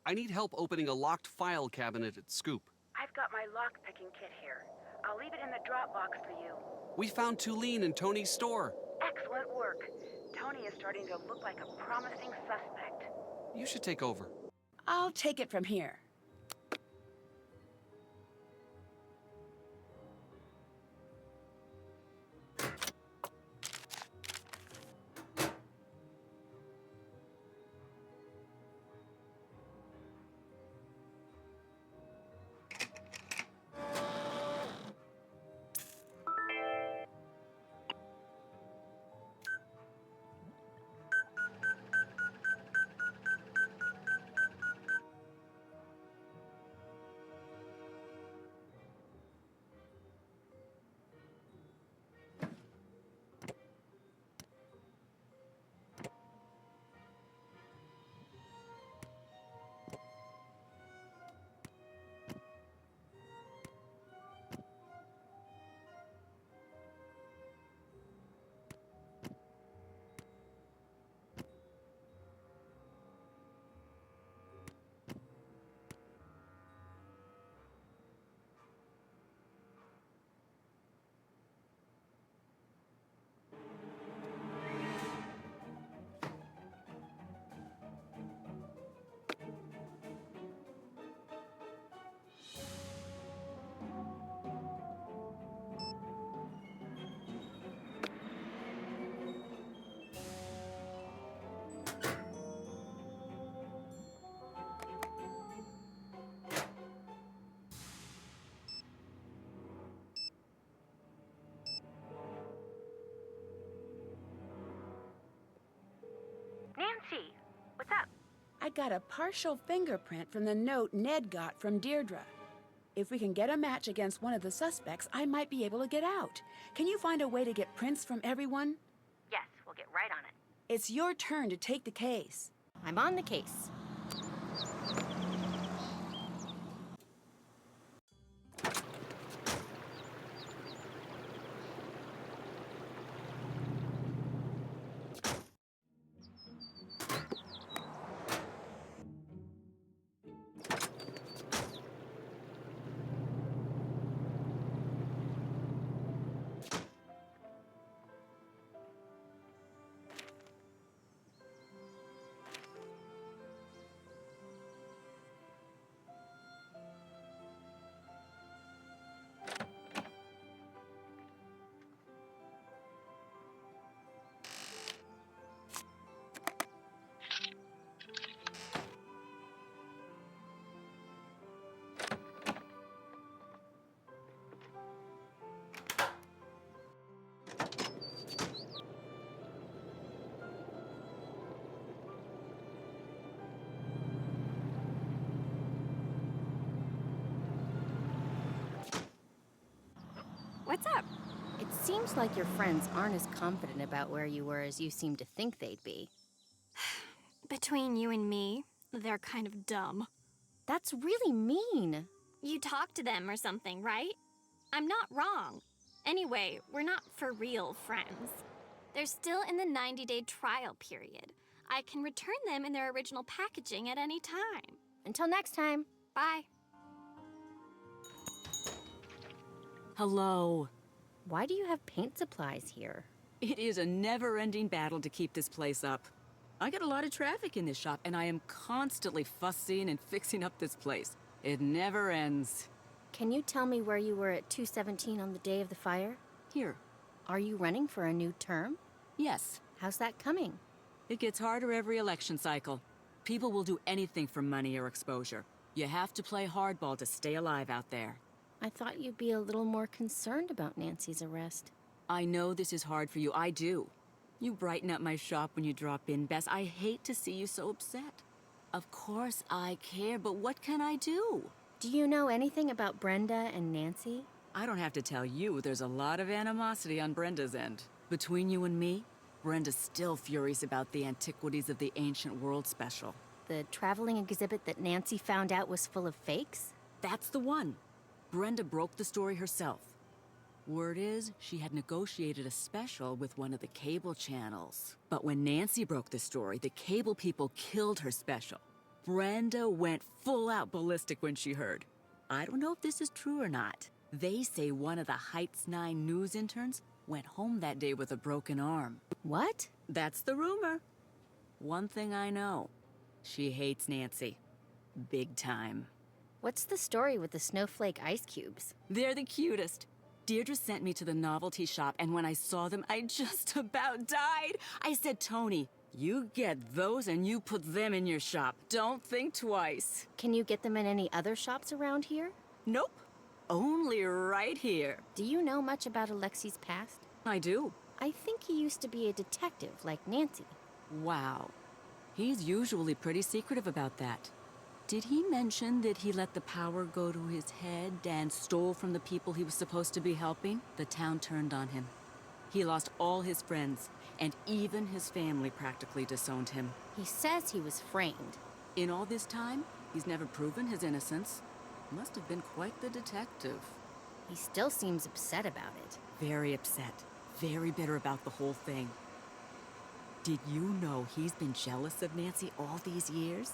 I need help opening a locked file cabinet at Scoop. I've got my lock-picking kit here. I'll leave it in the drop box for you. We found Tulane in Tony's store. Excellent work. Tony is starting to look like a promising suspect. You should take over. I'll take it from here. Nancy, what's up? I got a partial fingerprint from the note Ned got from Deirdre. If we can get a match against one of the suspects, I might be able to get out. Can you find a way to get prints from everyone? Yes, we'll get right on it. It's your turn to take the case. I'm on the case. What's up? It seems like your friends aren't as confident about where you were as you seem to think they'd be. Between you and me, they're kind of dumb. That's really mean. You talk to them or something, right? I'm not wrong. Anyway, we're not for real friends. They're still in the 90-day trial period. I can return them in their original packaging at any time. Until next time. Bye. Hello. Why do you have paint supplies here? It is a never-ending battle to keep this place up. I get a lot of traffic in this shop, and I am constantly fussing and fixing up this place. It never ends. Can you tell me where you were at 217 on the day of the fire? Here. Are you running for a new term? Yes. How's that coming? It gets harder every election cycle. People will do anything for money or exposure. You have to play hardball to stay alive out there. I thought you'd be a little more concerned about Nancy's arrest. I know this is hard for you. I do. You brighten up my shop when you drop in, Bess. I hate to see you so upset. Of course I care, but what can I do? Do you know anything about Brenda and Nancy? I don't have to tell you, there's a lot of animosity on Brenda's end. Between you and me, Brenda's still furious about the Antiquities of the Ancient World special. The traveling exhibit that Nancy found out was full of fakes? That's the one. Brenda broke the story herself. Word is, she had negotiated a special with one of the cable channels. But when Nancy broke the story, the cable people killed her special. Brenda went full-out ballistic when she heard. I don't know if this is true or not. They say one of the Heights 9 news interns went home that day with a broken arm. What? That's the rumor. One thing I know, she hates Nancy. Big time. What's the story with the snowflake ice cubes? They're the cutest. Deirdre sent me to the novelty shop, and when I saw them, I just about died. I said, Tony, you get those and you put them in your shop. Don't think twice. Can you get them in any other shops around here? Nope. Only right here. Do you know much about Alexi's past? I do. I think he used to be a detective like Nancy. Wow. He's usually pretty secretive about that. Did he mention that he let the power go to his head and stole from the people he was supposed to be helping? The town turned on him. He lost all his friends, and even his family practically disowned him. He says he was framed. In all this time, he's never proven his innocence. Must have been quite the detective. He still seems upset about it. Very upset. Very bitter about the whole thing. Did you know he's been jealous of Nancy all these years?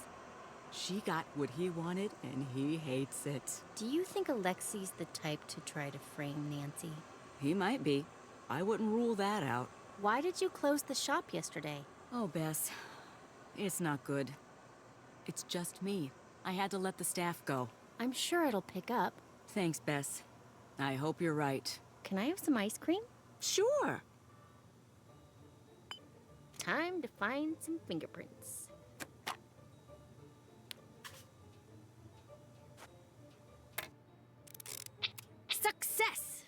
She got what he wanted, and he hates it. Do you think Alexi's the type to try to frame Nancy? He might be. I wouldn't rule that out. Why did you close the shop yesterday? Oh, Bess. It's not good. It's just me. I had to let the staff go. I'm sure it'll pick up. Thanks, Bess. I hope you're right. Can I have some ice cream? Sure. Time to find some fingerprints. Success!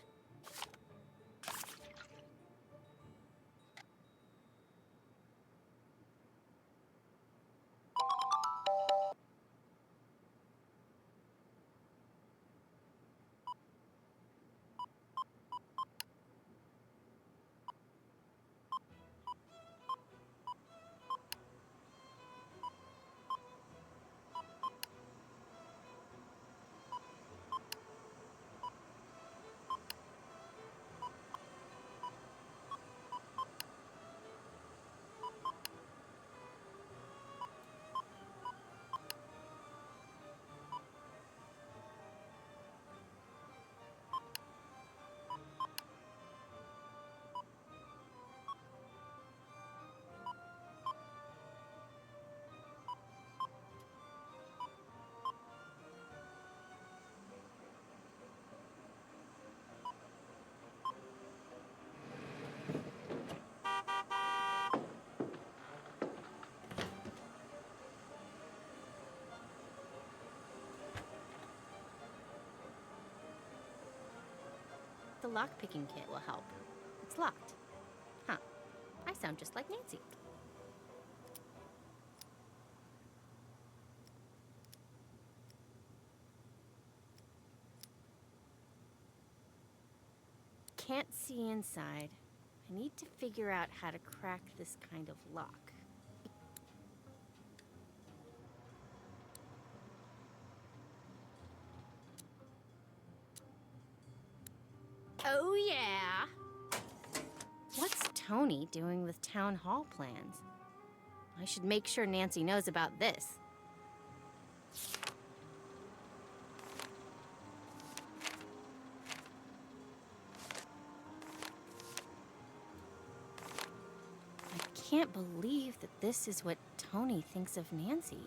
The lockpicking kit will help. It's locked. Huh. I sound just like Nancy. can't see inside. I need to figure out how to crack this kind of lock. Oh, yeah! What's Tony doing with town hall plans? I should make sure Nancy knows about this. I can't believe that this is what Tony thinks of Nancy.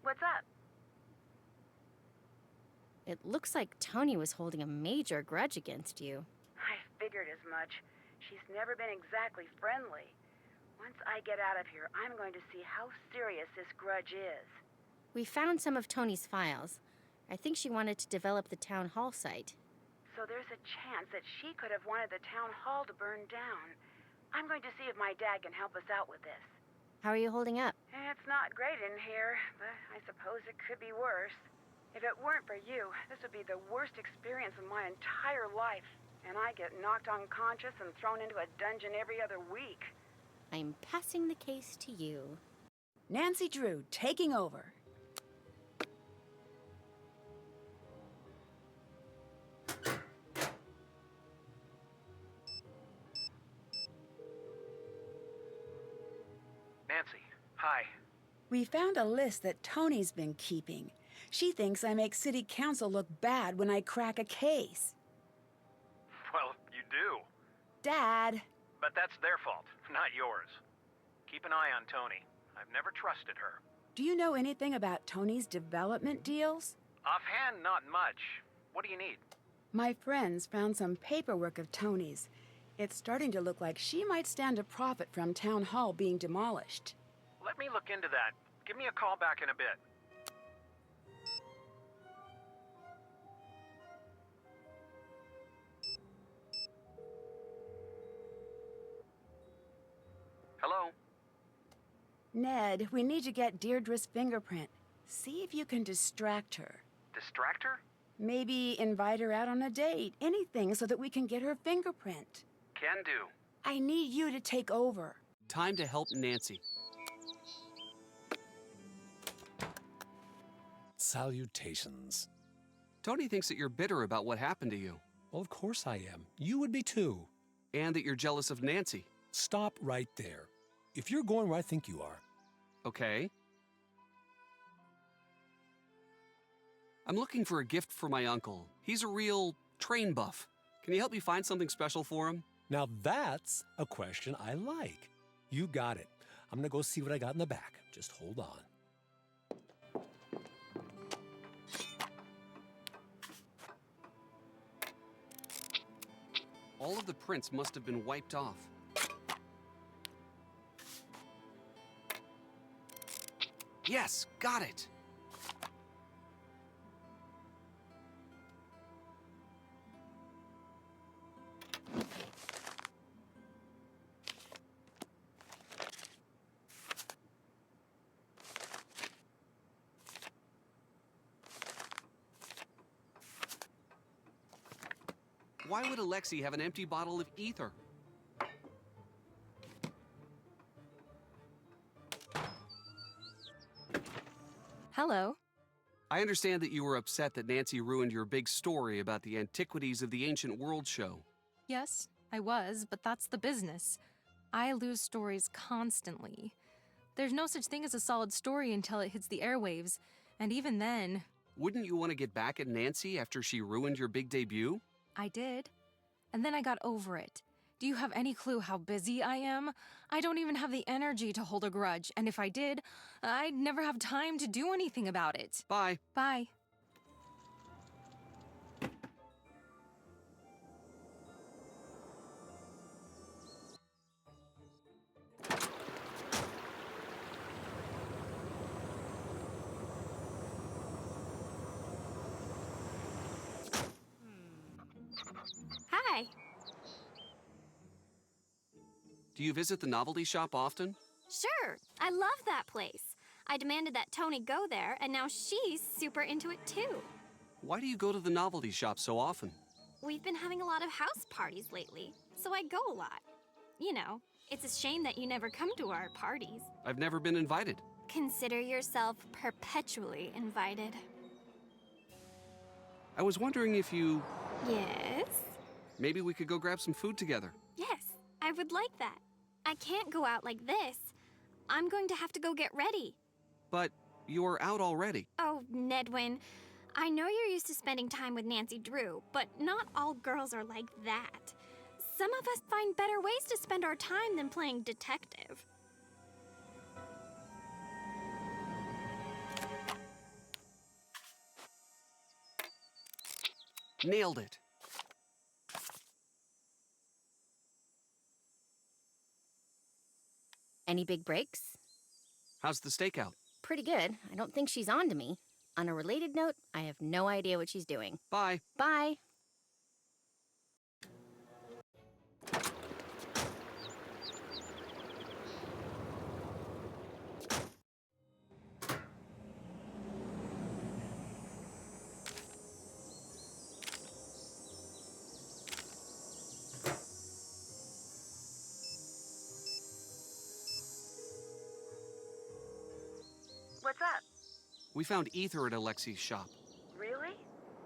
What's up? It looks like Tony was holding a major grudge against you. I figured as much. She's never been exactly friendly. Once I get out of here, I'm going to see how serious this grudge is. We found some of Tony's files. I think she wanted to develop the town hall site. So there's a chance that she could have wanted the town hall to burn down. I'm going to see if my dad can help us out with this. How are you holding up? It's not great in here, but I suppose it could be worse. If it weren't for you, this would be the worst experience of my entire life. And I get knocked unconscious and thrown into a dungeon every other week. I'm passing the case to you. Nancy Drew, taking over. Nancy, hi. We found a list that Tony's been keeping. She thinks I make city council look bad when I crack a case. Well, you do. Dad! But that's their fault, not yours. Keep an eye on Tony. I've never trusted her. Do you know anything about Tony's development deals? Offhand, not much. What do you need? My friends found some paperwork of Tony's. It's starting to look like she might stand to profit from Town Hall being demolished. Let me look into that. Give me a call back in a bit. Hello? Ned, we need to get Deirdre's fingerprint. See if you can distract her. Distract her? Maybe invite her out on a date. Anything so that we can get her fingerprint. Can do. I need you to take over. Time to help Nancy. Salutations. Tony thinks that you're bitter about what happened to you. Well, of course I am. You would be too. And that you're jealous of Nancy. Stop right there. If you're going where I think you are. Okay. I'm looking for a gift for my uncle. He's a real train buff. Can you help me find something special for him? Now that's a question I like. You got it. I'm gonna go see what I got in the back. Just hold on. All of the prints must have been wiped off. Yes, got it. Why would Alexei have an empty bottle of ether? Hello. I understand that you were upset that Nancy ruined your big story about the antiquities of the ancient world show. Yes, I was, but that's the business. I lose stories constantly. There's no such thing as a solid story until it hits the airwaves, and even then... Wouldn't you want to get back at Nancy after she ruined your big debut? I did. And then I got over it. Do you have any clue how busy I am? I don't even have the energy to hold a grudge, and if I did, I'd never have time to do anything about it. Bye. Bye. Hi. Do you visit the novelty shop often? Sure, I love that place. I demanded that Tony go there, and now she's super into it too. Why do you go to the novelty shop so often? We've been having a lot of house parties lately, so I go a lot. You know, it's a shame that you never come to our parties. I've never been invited. Consider yourself perpetually invited. I was wondering if you... Yes? Maybe we could go grab some food together. Yes, I would like that. I can't go out like this. I'm going to have to go get ready. But you're out already. Oh, Nedwin, I know you're used to spending time with Nancy Drew, but not all girls are like that. Some of us find better ways to spend our time than playing detective. Nailed it. Any big breaks? How's the stakeout? Pretty good. I don't think she's on to me. On a related note, I have no idea what she's doing. Bye. Bye. What's up? We found ether at Alexi's shop. Really?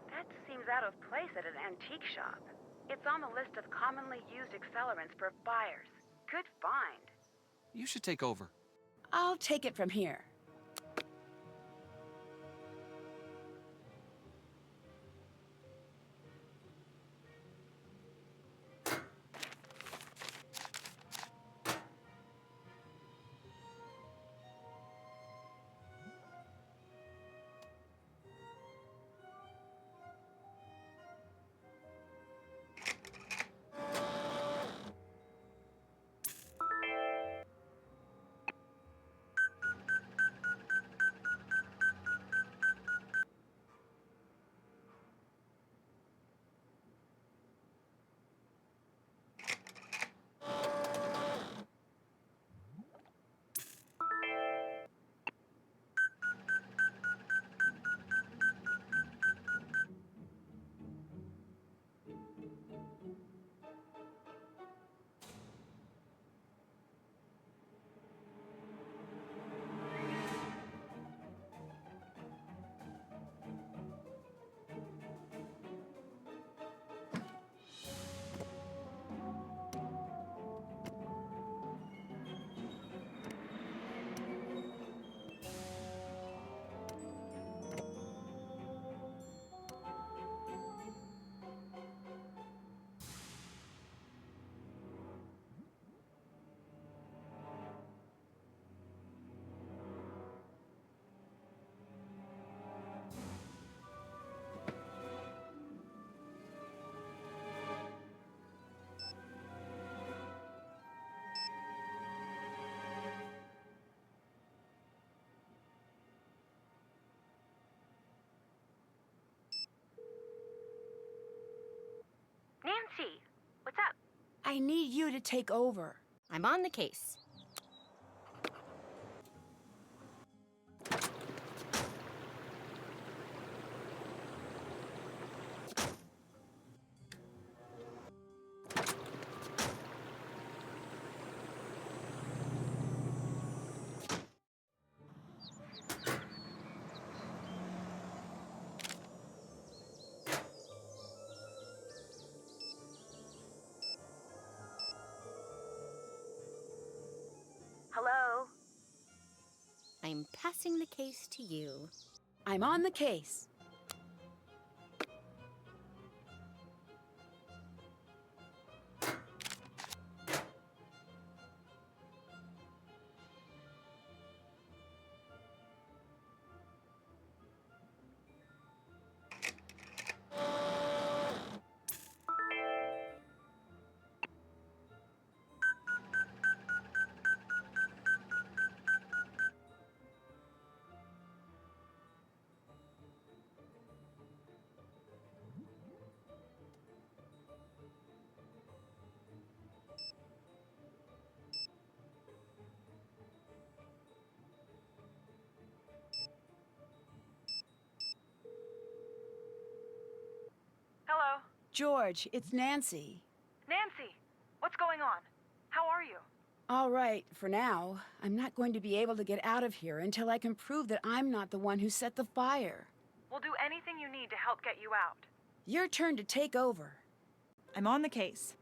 That seems out of place at an antique shop. It's on the list of commonly used accelerants for fires. Good find. You should take over. I'll take it from here. Nancy, what's up? I need you to take over. I'm on the case. Hello? I'm passing the case to you. I'm on the case. George, it's Nancy. Nancy, what's going on? How are you? All right, for now. I'm not going to be able to get out of here until I can prove that I'm not the one who set the fire. We'll do anything you need to help get you out. Your turn to take over. I'm on the case.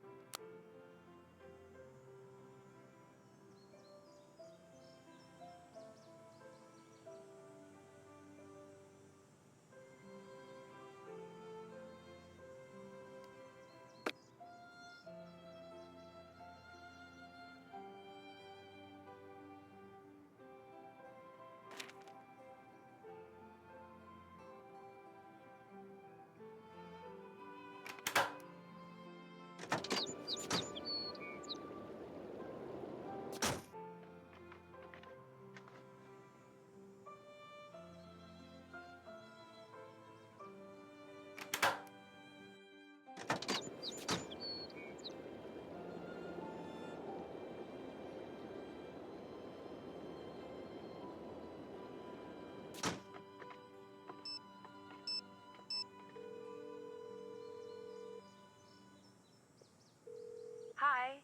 Hi.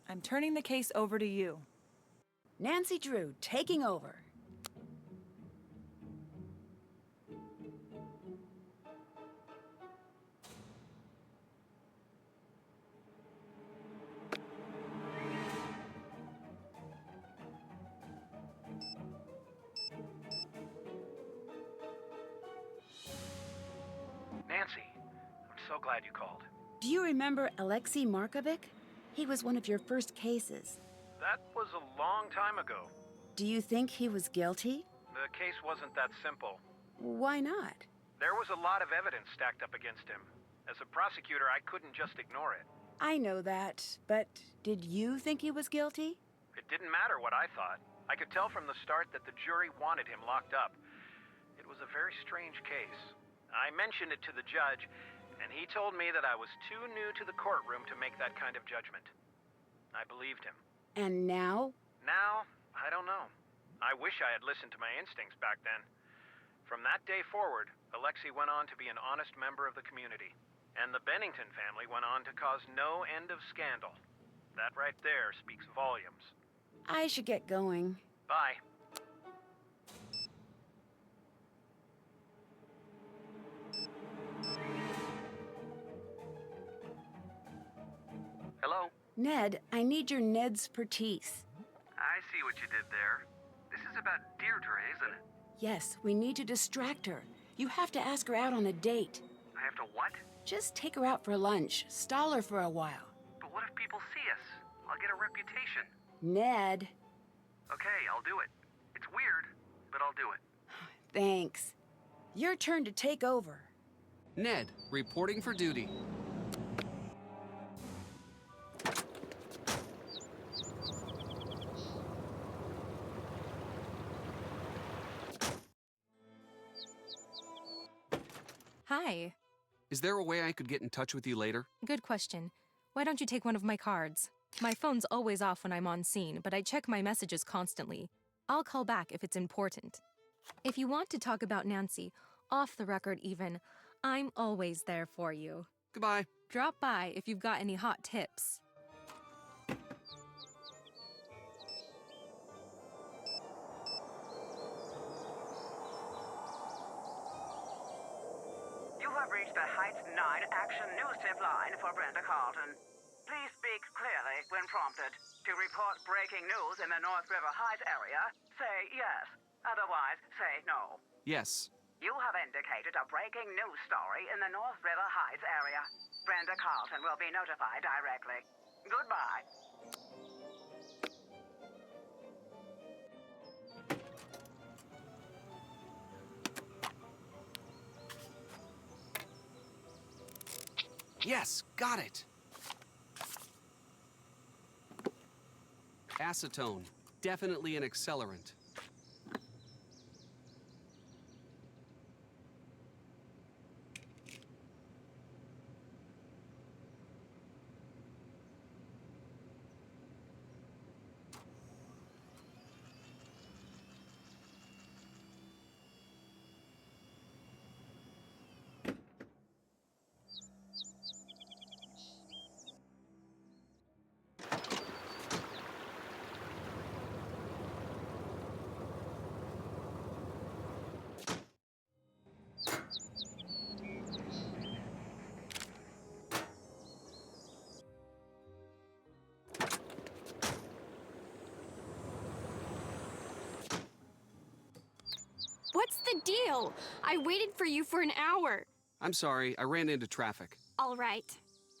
I'm turning the case over to you. Nancy Drew, taking over. Nancy, I'm so glad you called. Do you remember Alexei Markovic? He was one of your first cases. That was a long time ago. Do you think he was guilty? The case wasn't that simple. Why not? There was a lot of evidence stacked up against him. As a prosecutor, I couldn't just ignore it. I know that, but did you think he was guilty? It didn't matter what I thought. I could tell from the start that the jury wanted him locked up. It was a very strange case. I mentioned it to the judge, and he told me that I was too new to the courtroom to make that kind of judgment. I believed him. And now? Now, I don't know. I wish I had listened to my instincts back then. From that day forward, Alexei went on to be an honest member of the community. And the Bennington family went on to cause no end of scandal. That right there speaks volumes. I should get going. Bye. Hello? Ned, I need your Ned's Pertice. I see what you did there. This is about Deirdre, isn't it? Yes, we need to distract her. You have to ask her out on a date. I have to what? Just take her out for lunch. Stall her for a while. But what if people see us? I'll get a reputation. Ned. Okay, I'll do it. It's weird, but I'll do it. Thanks. Your turn to take over. Ned, reporting for duty. Hi. Is there a way I could get in touch with you later? Good question. Why don't you take one of my cards? My phone's always off when I'm on scene, but I check my messages constantly. I'll call back if it's important. If you want to talk about Nancy, off the record even, I'm always there for you. Goodbye. Drop by if you've got any hot tips. You have reached the Heights 9 Action News Tip line for Brenda Carlton. Please speak clearly when prompted. To report breaking news in the North River Heights area, say yes. Otherwise, say no. Yes. You have indicated a breaking news story in the North River Heights area. Brenda Carlton will be notified directly. Goodbye. Yes, got it. Acetone. Definitely an accelerant. What's the deal? I waited for you for an hour. I'm sorry, I ran into traffic. All right.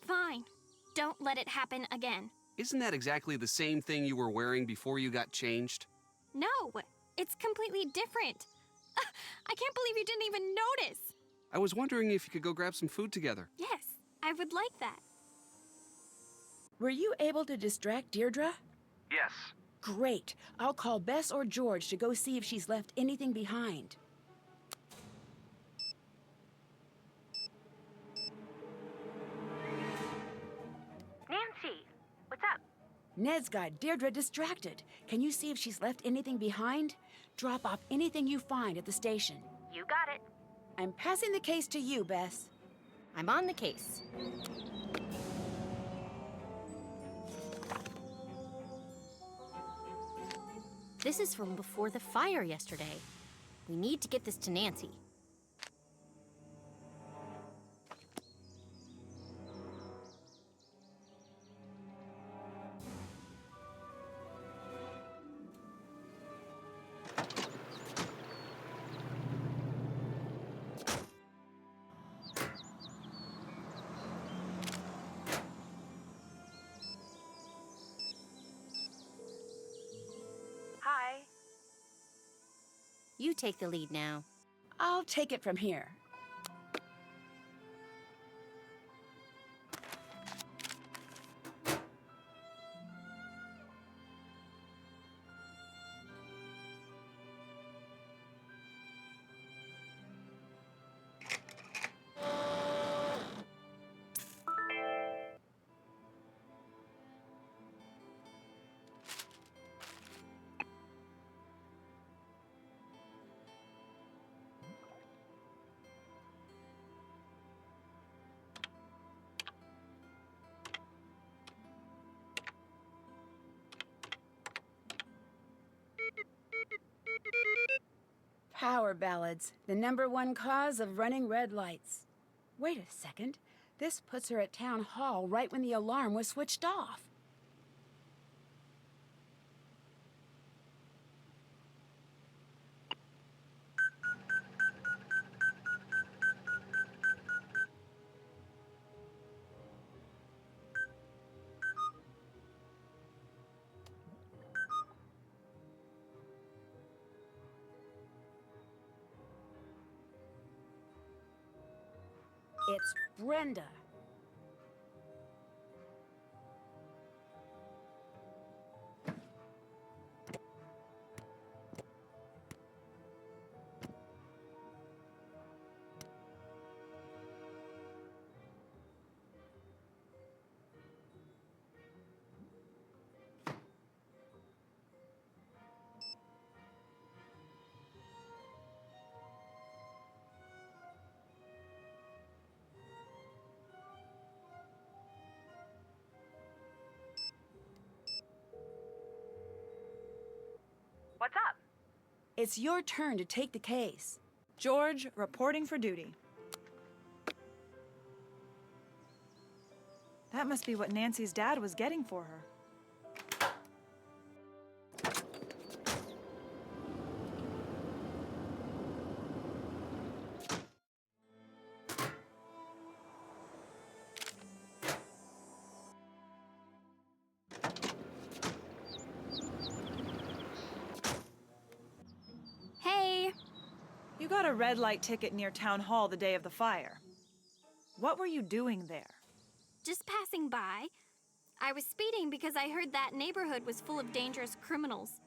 Fine. Don't let it happen again. Isn't that exactly the same thing you were wearing before you got changed? No, it's completely different. I can't believe you didn't even notice. I was wondering if you could go grab some food together. Yes, I would like that. Were you able to distract Deirdre? Yes. Great. I'll call Bess or George to go see if she's left anything behind. Nancy, what's up? Ned's got Deirdre distracted. Can you see if she's left anything behind? Drop off anything you find at the station. You got it. I'm passing the case to you, Bess. I'm on the case. This is from before the fire yesterday. We need to get this to Nancy. Hi. You take the lead now. I'll take it from here. Power ballads, the #1 cause of running red lights. Wait a second. This puts her at town hall right when the alarm was switched off. It's Brenda. What's up? It's your turn to take the case. George, reporting for duty. That must be what Nancy's dad was getting for her. Hey! You got a red light ticket near Town Hall the day of the fire. What were you doing there? Just passing by. I was speeding because I heard that neighborhood was full of dangerous criminals.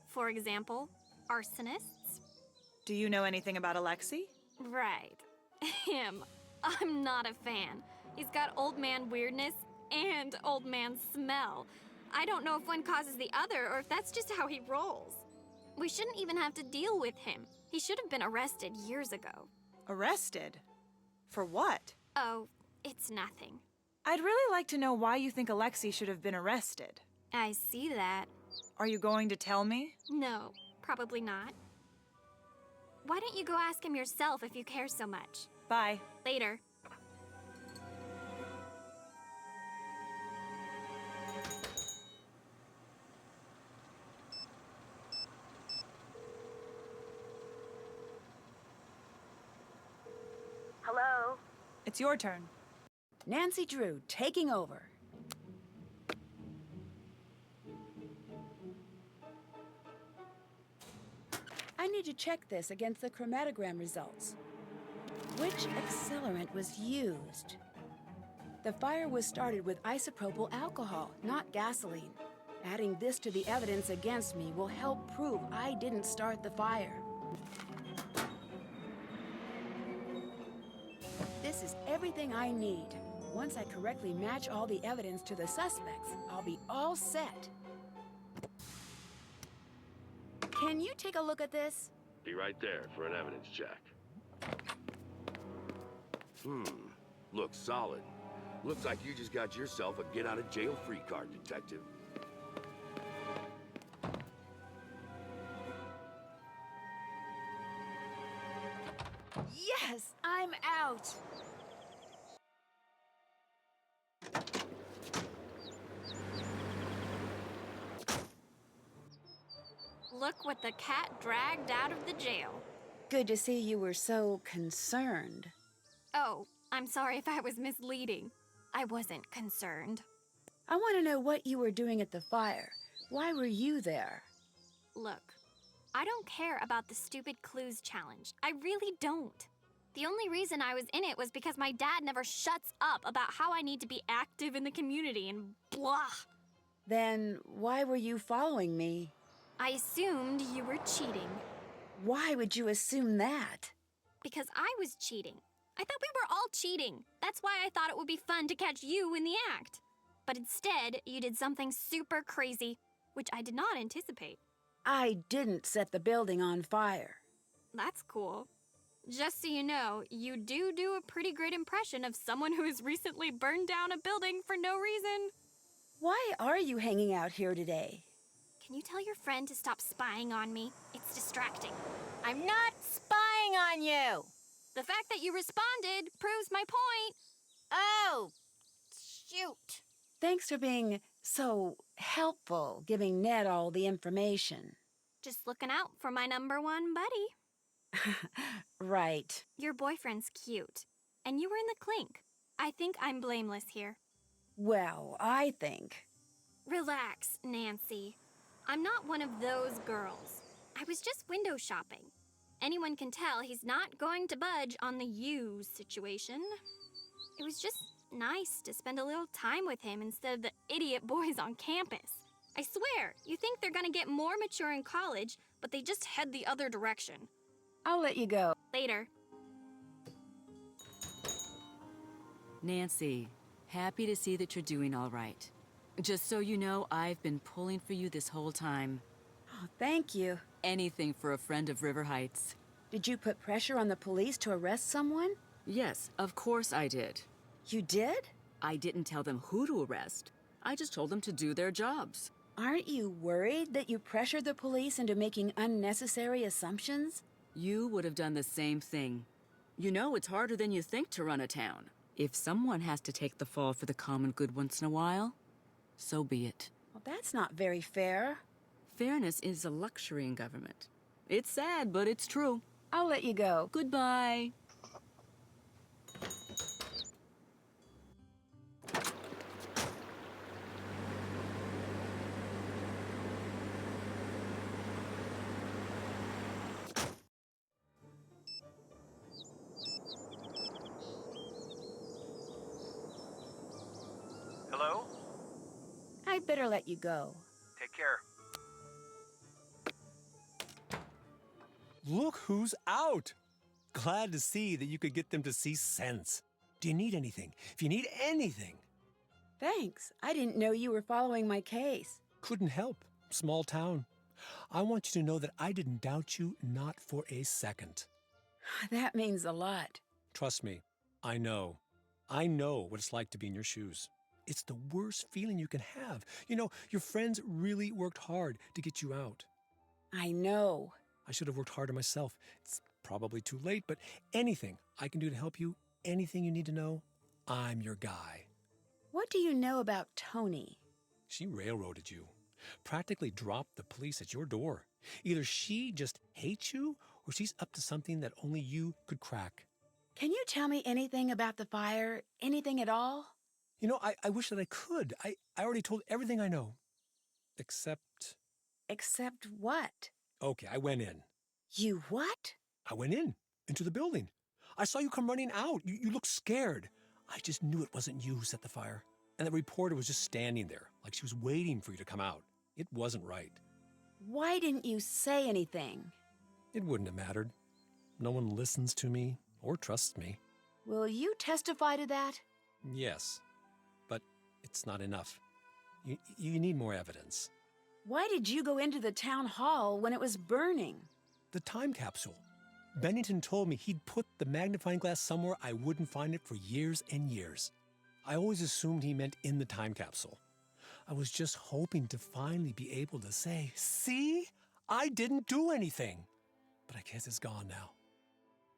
For example, arsonists. Do you know anything about Alexei? Right. Him. I'm not a fan. He's got old man weirdness and old man smell. I don't know if one causes the other or if that's just how he rolls. We shouldn't even have to deal with him. He should have been arrested years ago. Arrested? For what? Oh, it's nothing. I'd really like to know why you think Alexei should have been arrested. I see that. Are you going to tell me? No, probably not. Why don't you go ask him yourself if you care so much? Bye. Later. It's your turn. Nancy Drew, taking over. I need to check this against the chromatogram results. Which accelerant was used? The fire was started with isopropyl alcohol, not gasoline. Adding this to the evidence against me will help prove I didn't start the fire. This is everything I need. Once I correctly match all the evidence to the suspects, I'll be all set. Can you take a look at this? Be right there for an evidence check. Looks solid. Looks like you just got yourself a get-out-of-jail-free card, Detective. Yes, I'm out. Look what the cat dragged out of the jail. Good to see you were so concerned. Oh, I'm sorry if I was misleading. I wasn't concerned. I want to know what you were doing at the fire. Why were you there? Look, I don't care about the stupid clues challenge. I really don't. The only reason I was in it was because my dad never shuts up about how I need to be active in the community and blah. Then why were you following me? I assumed you were cheating. Why would you assume that? Because I was cheating. I thought we were all cheating. That's why I thought it would be fun to catch you in the act. But instead, you did something super crazy, which I did not anticipate. I didn't set the building on fire. That's cool. Just so you know, you do a pretty great impression of someone who has recently burned down a building for no reason. Why are you hanging out here today? Can you tell your friend to stop spying on me? It's distracting. I'm not spying on you! The fact that you responded proves my point. Oh, shoot. Thanks for being so helpful, giving Ned all the information. Just looking out for my number one buddy. Right. Your boyfriend's cute, and you were in the clink. I think I'm blameless here. Well, I think... Relax, Nancy. I'm not one of those girls. I was just window shopping. Anyone can tell he's not going to budge on the you situation. It was just nice to spend a little time with him instead of the idiot boys on campus. I swear, you think they're gonna get more mature in college, but they just head the other direction. I'll let you go. Later. Nancy, happy to see that you're doing all right. Just so you know, I've been pulling for you this whole time. Oh, thank you. Anything for a friend of River Heights. Did you put pressure on the police to arrest someone? Yes, of course I did. You did? I didn't tell them who to arrest. I just told them to do their jobs. Aren't you worried that you pressured the police into making unnecessary assumptions? You would have done the same thing. You know, it's harder than you think to run a town. If someone has to take the fall for the common good once in a while, so be it. Well, that's not very fair. Fairness is a luxury in government. It's sad, but it's true. I'll let you go. Goodbye. Hello? I'd better let you go. Take care. Look who's out! Glad to see that you could get them to see sense. Do you need anything? If you need anything. Thanks. I didn't know you were following my case. Couldn't help. Small town. I want you to know that I didn't doubt you, not for a second. That means a lot. Trust me, I know. I know what it's like to be in your shoes. It's the worst feeling you can have. You know, your friends really worked hard to get you out. I know. I should have worked harder myself. It's probably too late, but anything I can do to help you, anything you need to know, I'm your guy. What do you know about Tony? She railroaded you. Practically dropped the police at your door. Either she just hates you, or she's up to something that only you could crack. Can you tell me anything about the fire? Anything at all? You know, I wish that I could. I already told everything I know. Except... Except what? Okay, I went in. You what? I went into the building. I saw you come running out. You looked scared. I just knew it wasn't you who set the fire. And the reporter was just standing there, like she was waiting for you to come out. It wasn't right. Why didn't you say anything? It wouldn't have mattered. No one listens to me or trusts me. Will you testify to that? Yes, but it's not enough. You need more evidence. Why did you go into the town hall when it was burning? The time capsule. Bennington told me he'd put the magnifying glass somewhere I wouldn't find it for years and years. I always assumed he meant in the time capsule. I was just hoping to finally be able to say, see, I didn't do anything. But I guess it's gone now.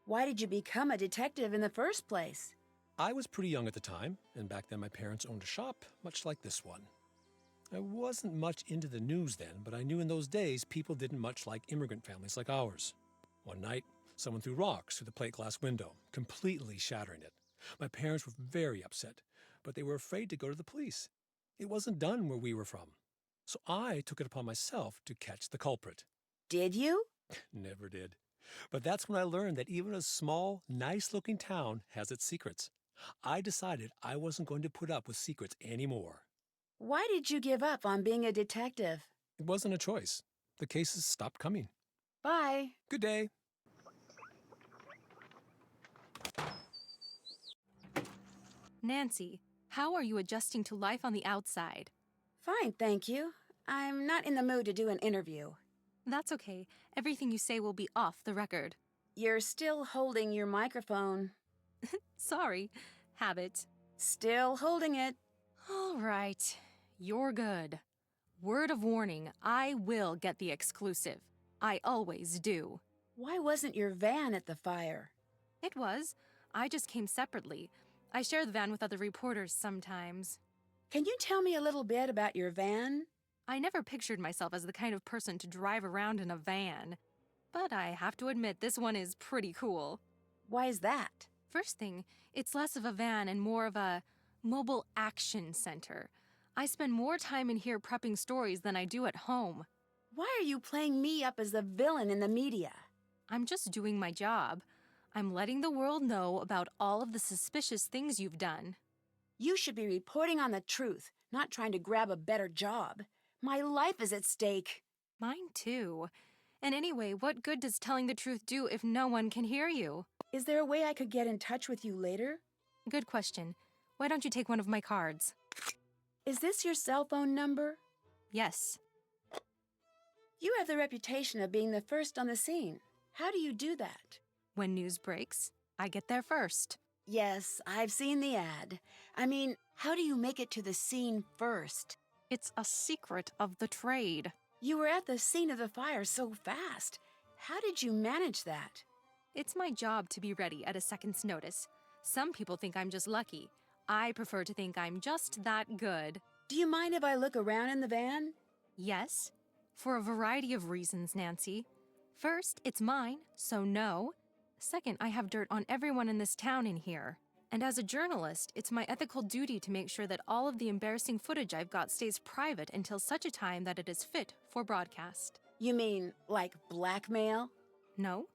Why did you become a detective in the first place? I was pretty young at the time, and back then my parents owned a shop, much like this one. I wasn't much into the news then, but I knew in those days people didn't much like immigrant families like ours. One night, someone threw rocks through the plate glass window, completely shattering it. My parents were very upset, but they were afraid to go to the police. It wasn't done where we were from. So I took it upon myself to catch the culprit. Did you? Never did. But that's when I learned that even a small, nice-looking town has its secrets. I decided I wasn't going to put up with secrets anymore. Why did you give up on being a detective? It wasn't a choice. The cases stopped coming. Bye. Good day. Nancy, how are you adjusting to life on the outside? Fine, thank you. I'm not in the mood to do an interview. That's okay. Everything you say will be off the record. You're still holding your microphone. Sorry. Habit. Still holding it. All right. You're good. Word of warning, I will get the exclusive. I always do. Why wasn't your van at the fire? It was. I just came separately. I share the van with other reporters sometimes. Can you tell me a little bit about your van? I never pictured myself as the kind of person to drive around in a van. But I have to admit, this one is pretty cool. Why is that? First thing, it's less of a van and more of a mobile action center. I spend more time in here prepping stories than I do at home. Why are you playing me up as the villain in the media? I'm just doing my job. I'm letting the world know about all of the suspicious things you've done. You should be reporting on the truth, not trying to grab a better job. My life is at stake. Mine too. And anyway, what good does telling the truth do if no one can hear you? Is there a way I could get in touch with you later? Good question. Why don't you take one of my cards? Is this your cell phone number? Yes. You have the reputation of being the first on the scene. How do you do that? When news breaks, I get there first. Yes, I've seen the ad. I mean, how do you make it to the scene first? It's a secret of the trade. You were at the scene of the fire so fast. How did you manage that? It's my job to be ready at a second's notice. Some people think I'm just lucky. I prefer to think I'm just that good. Do you mind if I look around in the van? Yes, for a variety of reasons, Nancy. First, it's mine, so no. Second, I have dirt on everyone in this town in here. And as a journalist, it's my ethical duty to make sure that all of the embarrassing footage I've got stays private until such a time that it is fit for broadcast. You mean, like blackmail? No.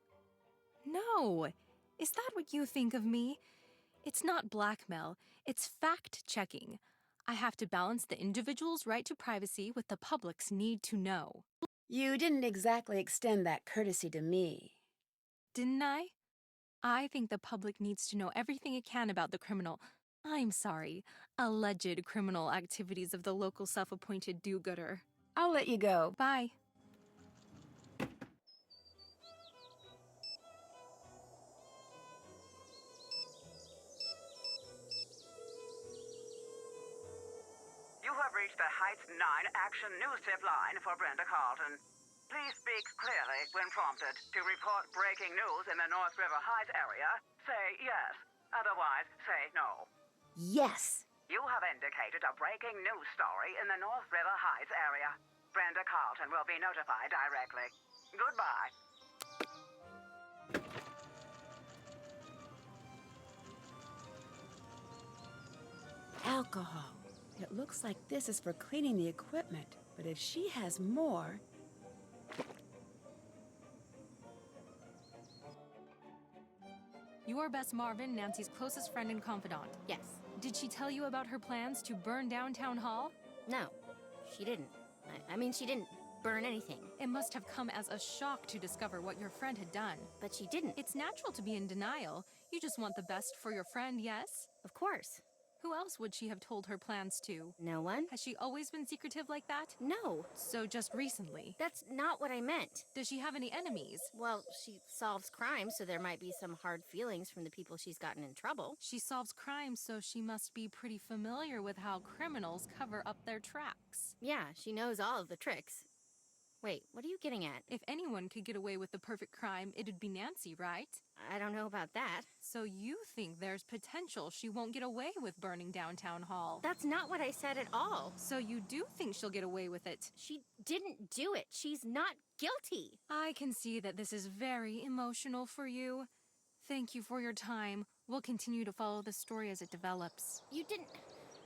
No. Is that what you think of me? It's not blackmail, it's fact-checking. I have to balance the individual's right to privacy with the public's need to know. You didn't exactly extend that courtesy to me. Didn't I? I think the public needs to know everything it can about the alleged criminal activities of the local self-appointed do-gooder. I'll let you go. Bye. You have reached the Heights 9 Action News Tip line for Brenda Carlton. Please speak clearly when prompted. To report breaking news in the North River Heights area, say yes. Otherwise, say no. Yes. You have indicated a breaking news story in the North River Heights area. Brenda Carlton will be notified directly. Goodbye. alcohol. It looks like this is for cleaning the equipment, but if she has more... Your Bess Marvin, Nancy's closest friend and confidant. Yes. Did she tell you about her plans to burn down Town Hall? No, she didn't. I mean, she didn't burn anything. It must have come as a shock to discover what your friend had done. But she didn't. It's natural to be in denial. You just want the best for your friend, yes? Of course. Who else would she have told her plans to? No one. Has she always been secretive like that? No. So just recently? That's not what I meant. Does she have any enemies? Well, she solves crimes, so there might be some hard feelings from the people she's gotten in trouble. She solves crimes, so she must be pretty familiar with how criminals cover up their tracks. Yeah, she knows all of the tricks. Wait, what are you getting at? If anyone could get away with the perfect crime, it'd be Nancy, right? I don't know about that. So you think there's potential she won't get away with burning down Town Hall? That's not what I said at all. So you do think she'll get away with it? She didn't do it. She's not guilty. I can see that this is very emotional for you. Thank you for your time. We'll continue to follow the story as it develops. You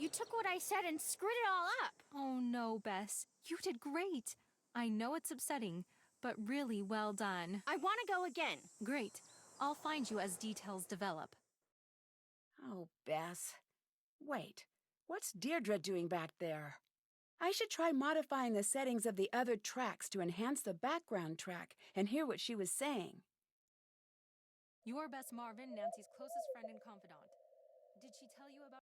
took what I said and screwed it all up. Oh no, Bess. You did great. I know it's upsetting, but really well done. I want to go again. Great. I'll find you as details develop. Oh, Bess. Wait, what's Deirdre doing back there? I should try modifying the settings of the other tracks to enhance the background track and hear what she was saying. Your Bess Marvin, Nancy's closest friend and confidant. Did she tell you about...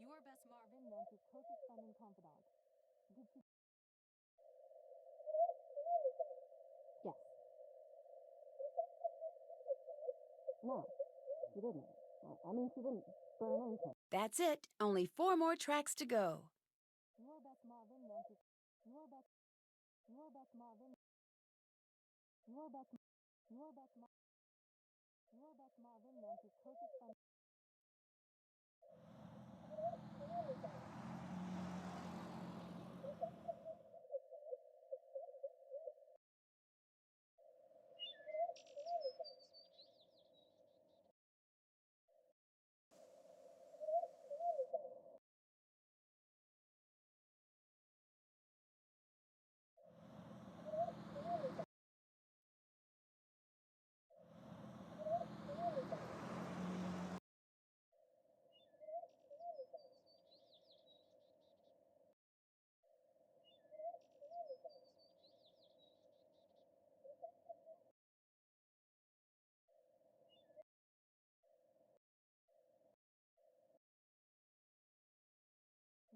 Your Bess Marvin, Nancy's closest friend and confidant. Did she... Yes. No, she didn't. I mean, she didn't burn anything. That's it. Only 4 more tracks to go. Your Bess Marvin, Nancy's... Your Bess Marvin... Your Bess Marvin, Nancy's closest friend...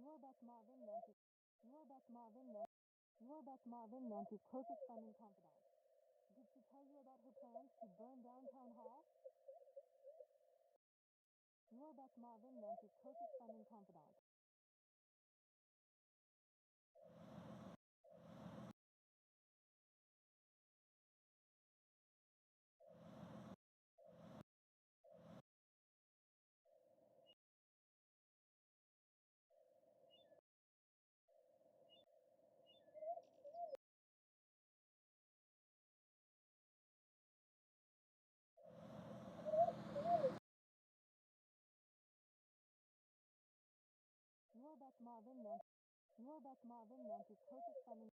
Your Bess Marvin, Nancy's... Your Bess Marvin, Nancy's closest friend and confidant. Did she tell you about her plans to burn down Town Hall? Your Bess Marvin, Nancy's closest friend and confidant. Your Bess Marvin, Nancy's closest friend and...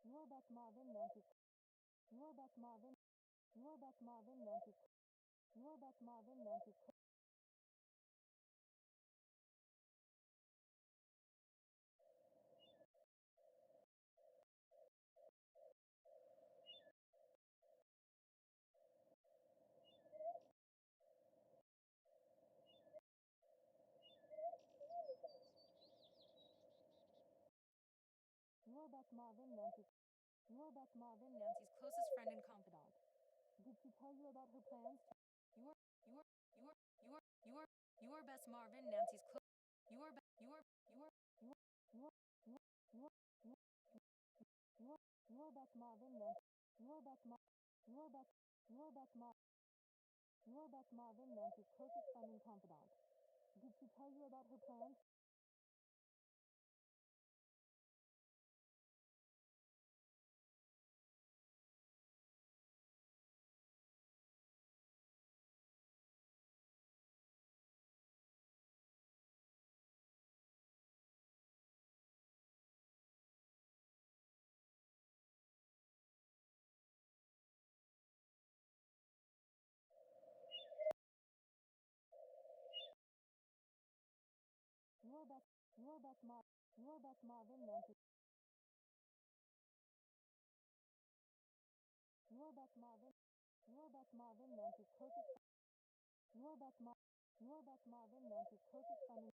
Your Bess Marvin, Nancy's... Your Bess Marvin, Nancy's... Your Bess Marvin, Nancy's... Marvin, Nancy's closest friend and confidant. Did she tell you about her plans to... You are Bess Marvin, Nancy's close... You are Bess Marvin, Nancy's closest friend and confidant. Did she tell you about her plans? Marvin, Nancy. Marvin, Nancy's closest. Marvin, Nancy's closest friend.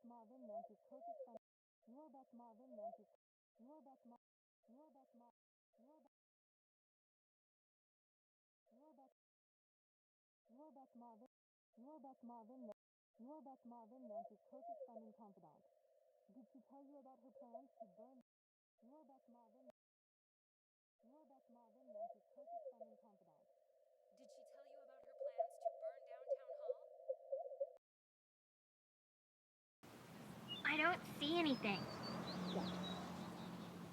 Marvin, Nancy's closest friend. Marvin, Nancy's. You're Beth Mar. You're Beth Mar. You're Beth. You're Beth. You're Beth Marvin. You're Beth Marvin. You're Beth Marvin, Nancy's closest friend and confidant. Did she tell you about her plans to burn? You're Beth Marvin. You're Beth Marvin, Nancy's closest friend and confidant. Did she tell you about her plans to burn down Town Hall? I don't see anything.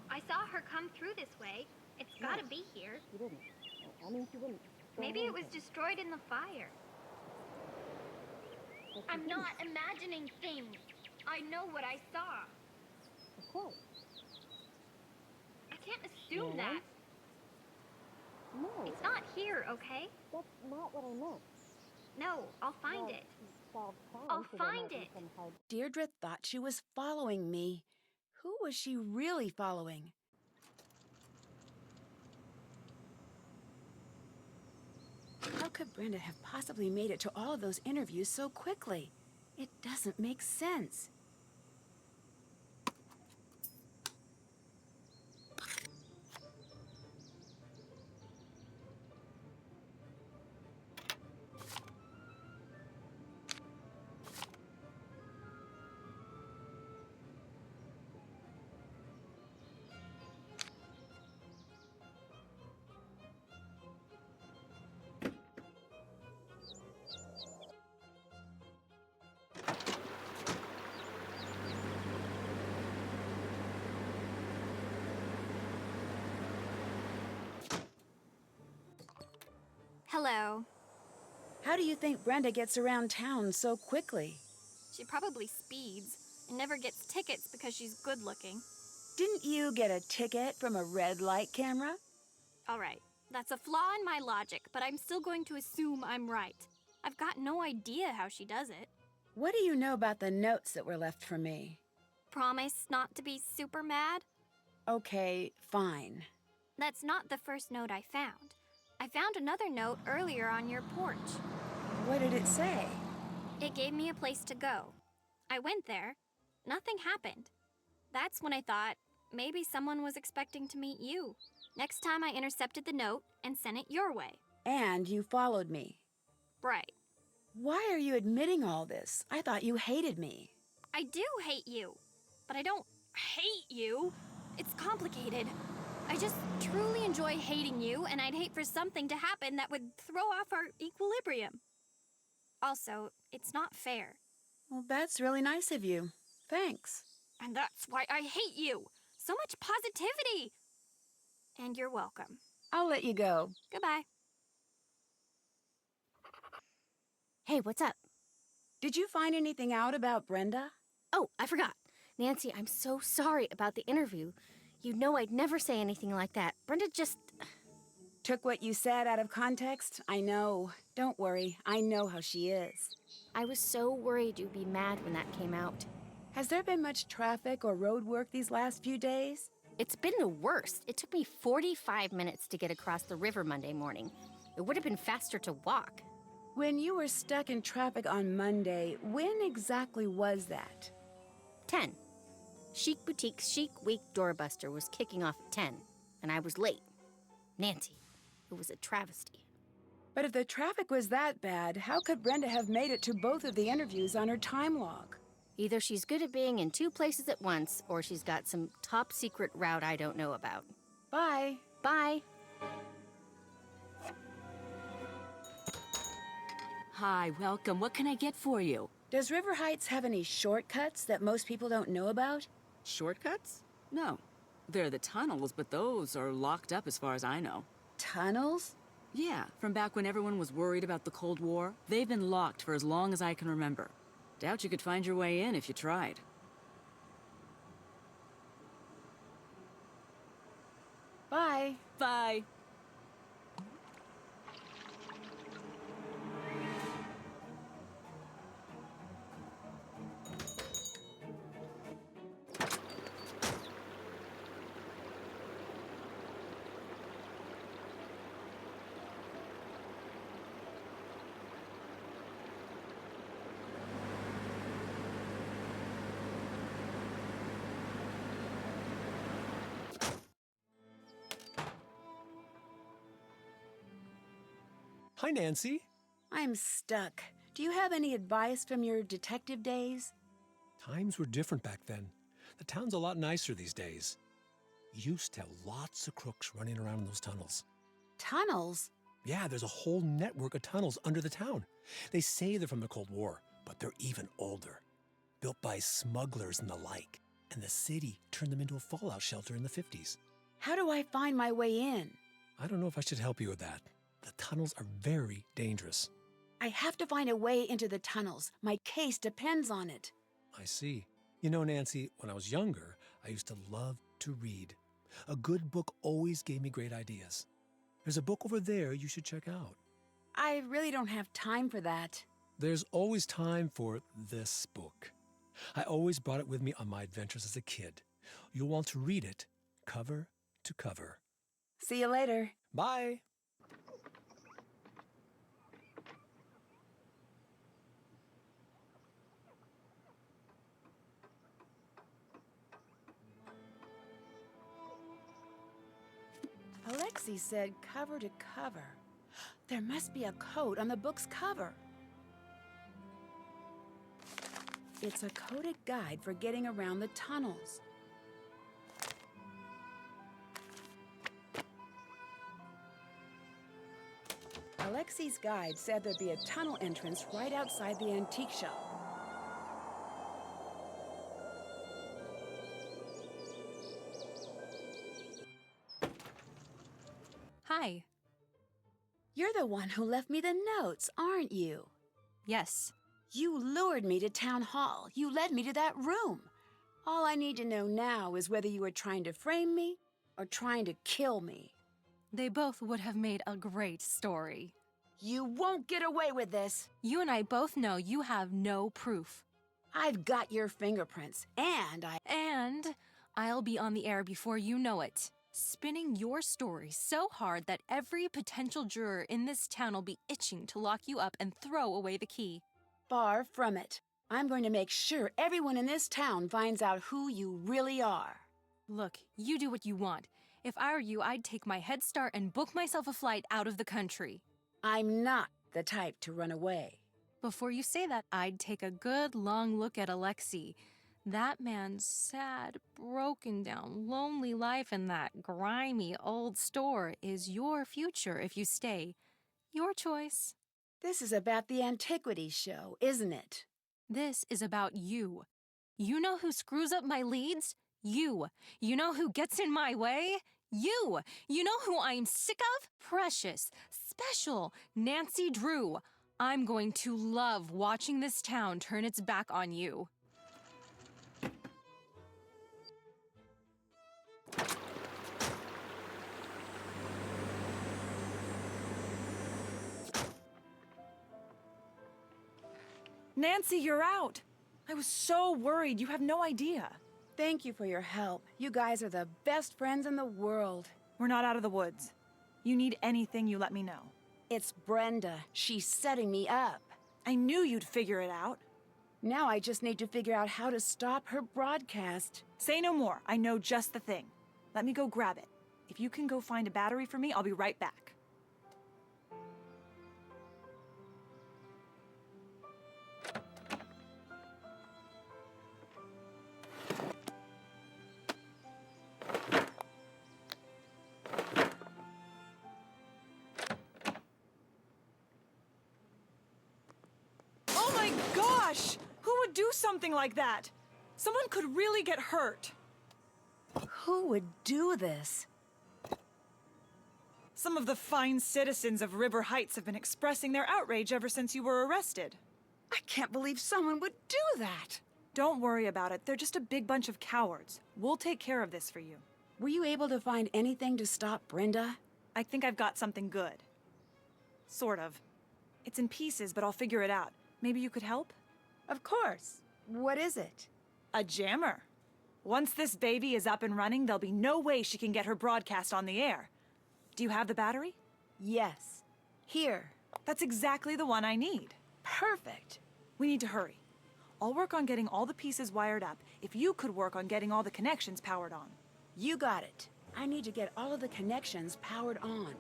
I saw her come through this way. It's gotta be here. She didn't. I mean, she didn't. Maybe it was destroyed in the fire. I'm not imagining things. I know what I saw. Of course. I can't assume that. No. It's not here, okay? That's not what I meant. No, I'll find it. I'll find it. Deirdre thought she was following me. Who was she really following? How could Brenda have possibly made it to all of those interviews so quickly? It doesn't make sense. Hello. How do you think Brenda gets around town so quickly? She probably speeds and never gets tickets because she's good looking. Didn't you get a ticket from a red light camera? All right, that's a flaw in my logic, but I'm still going to assume I'm right. I've got no idea how she does it. What do you know about the notes that were left for me? Promise not to be super mad? Okay, fine. That's not the first note I found. I found another note earlier on your porch. What did it say? It gave me a place to go. I went there. Nothing happened. That's when I thought maybe someone was expecting to meet you. Next time I intercepted the note and sent it your way. And you followed me. Right. Why are you admitting all this? I thought you hated me. I do hate you. But I don't hate you. It's complicated. I just truly enjoy hating you, and I'd hate for something to happen that would throw off our equilibrium. Also, it's not fair. Well, that's really nice of you. Thanks. And that's why I hate you. So much positivity. And you're welcome. I'll let you go. Goodbye. Hey, what's up? Did you find anything out about Brenda? Oh, I forgot. Nancy, I'm so sorry about the interview. You know I'd never say anything like that. Brenda just... Took what you said out of context? I know. Don't worry. I know how she is. I was so worried you'd be mad when that came out. Has there been much traffic or road work these last few days? It's been the worst. It took me 45 minutes to get across the river Monday morning. It would have been faster to walk. When you were stuck in traffic on Monday, when exactly was that? 10. Chic Boutique's Chic Week doorbuster was kicking off at 10, and I was late. Nancy, it was a travesty. But if the traffic was that bad, how could Brenda have made it to both of the interviews on her time log? Either she's good at being in 2 places at once, or she's got some top secret route I don't know about. Bye. Bye. Hi, welcome. What can I get for you? Does River Heights have any shortcuts that most people don't know about? Shortcuts? No. There are the tunnels, but those are locked up as far as I know. Tunnels? Yeah, from back when everyone was worried about the Cold War. They've been locked for as long as I can remember. Doubt you could find your way in if you tried. Bye. Bye. Hi, Nancy. I'm stuck. Do you have any advice from your detective days? Times were different back then. The town's a lot nicer these days. Used to have lots of crooks running around in those tunnels. Tunnels? Yeah, there's a whole network of tunnels under the town. They say they're from the Cold War, but they're even older. Built by smugglers and the like. And the city turned them into a fallout shelter in the 50s. How do I find my way in? I don't know if I should help you with that. The tunnels are very dangerous. I have to find a way into the tunnels. My case depends on it. I see. You know, Nancy, when I was younger, I used to love to read. A good book always gave me great ideas. There's a book over there you should check out. I really don't have time for that. There's always time for this book. I always brought it with me on my adventures as a kid. You'll want to read it cover to cover. See you later. Bye. Alexi said cover to cover. There must be a code on the book's cover. It's a coded guide for getting around the tunnels. Alexi's guide said there'd be a tunnel entrance right outside the antique shop. Hi. You're the one who left me the notes, aren't you? Yes. You lured me to town hall. You led me to that room. All I need to know now is whether you were trying to frame me or trying to kill me. They both would have made a great story. You won't get away with this. You and I both know you have no proof. I've got your fingerprints, and I'll be on the air before you know it. Spinning your story so hard that every potential juror in this town will be itching to lock you up and throw away the key. Far from it. I'm going to make sure everyone in this town finds out who you really are. Look, you do what you want. If I were you, I'd take my head start and book myself a flight out of the country. I'm not the type to run away. Before you say that, I'd take a good long look at Alexi. That man's sad, broken down, lonely life in that grimy old store is your future if you stay. Your choice. This is about the antiquities show, isn't it? This is about you. You know who screws up my leads? You. You know who gets in my way? You. You know who I'm sick of? Precious, special, Nancy Drew. I'm going to love watching this town turn its back on you. Nancy, you're out. I was so worried. You have no idea. Thank you for your help. You guys are the best friends in the world. We're not out of the woods. You need anything, you let me know. It's Brenda. She's setting me up. I knew you'd figure it out. Now I just need to figure out how to stop her broadcast. Say no more. I know just the thing. Let me go grab it. If you can go find a battery for me, I'll be right back. Oh my gosh! Who would do something like that? Someone could really get hurt. Who would do this? Some of the fine citizens of River Heights have been expressing their outrage ever since you were arrested. I can't believe someone would do that. Don't worry about it. They're just a big bunch of cowards. We'll take care of this for you. Were you able to find anything to stop Brenda? I think I've got something good. Sort of. It's in pieces, but I'll figure it out. Maybe you could help? Of course. What is it? A jammer. Once this baby is up and running, there'll be no way she can get her broadcast on the air. Do you have the battery? Yes. Here. That's exactly the one I need. Perfect. We need to hurry. I'll work on getting all the pieces wired up if you could work on getting all the connections powered on. You got it. I need to get all of the connections powered on.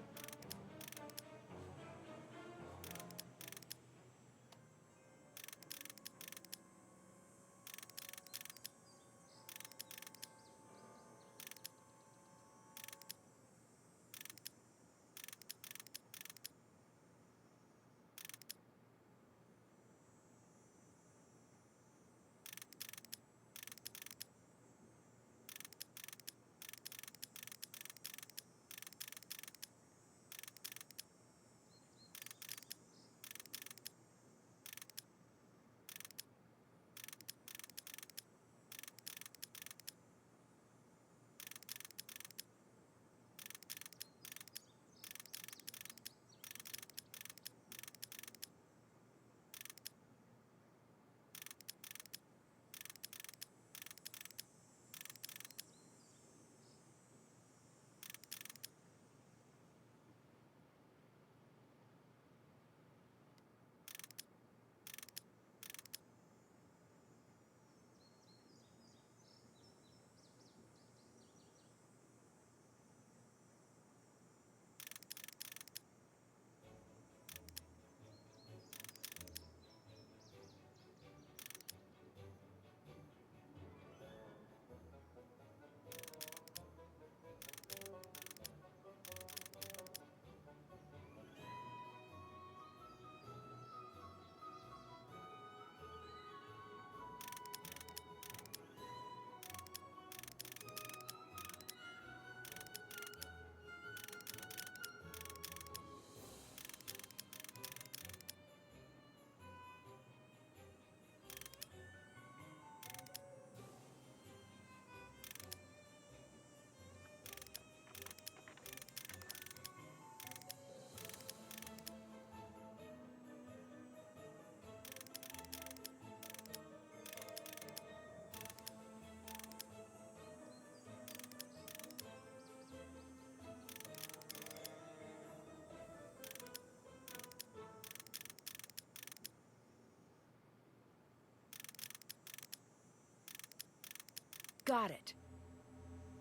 Got it.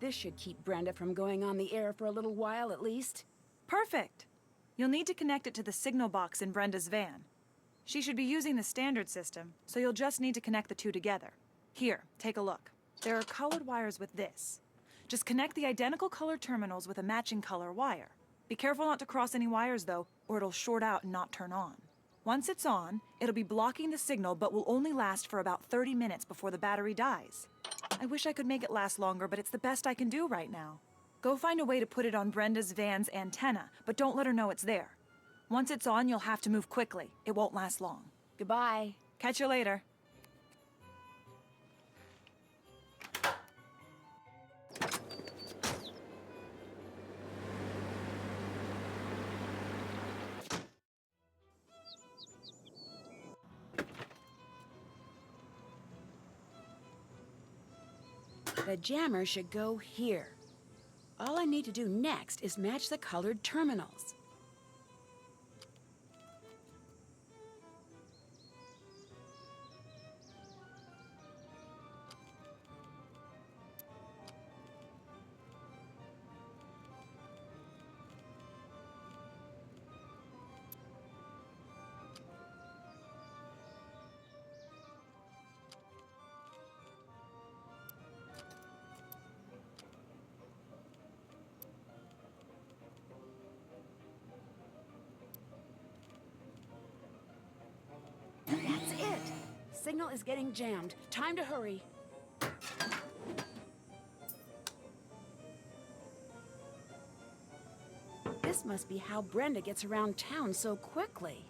This should keep Brenda from going on the air for a little while at least. Perfect. You'll need to connect it to the signal box in Brenda's van. She should be using the standard system, so you'll just need to connect the two together. Here, take a look. There are colored wires with this. Just connect the identical color terminals with a matching color wire. Be careful not to cross any wires though, or it'll short out and not turn on. Once it's on, it'll be blocking the signal but will only last for about 30 minutes before the battery dies. I wish I could make it last longer, but it's the best I can do right now. Go find a way to put it on Brenda's van's antenna, but don't let her know it's there. Once it's on, you'll have to move quickly. It won't last long. Goodbye. Catch you later. The jammer should go here. All I need to do next is match the colored terminals. signal is getting jammed. Time to hurry. This must be how Brenda gets around town so quickly.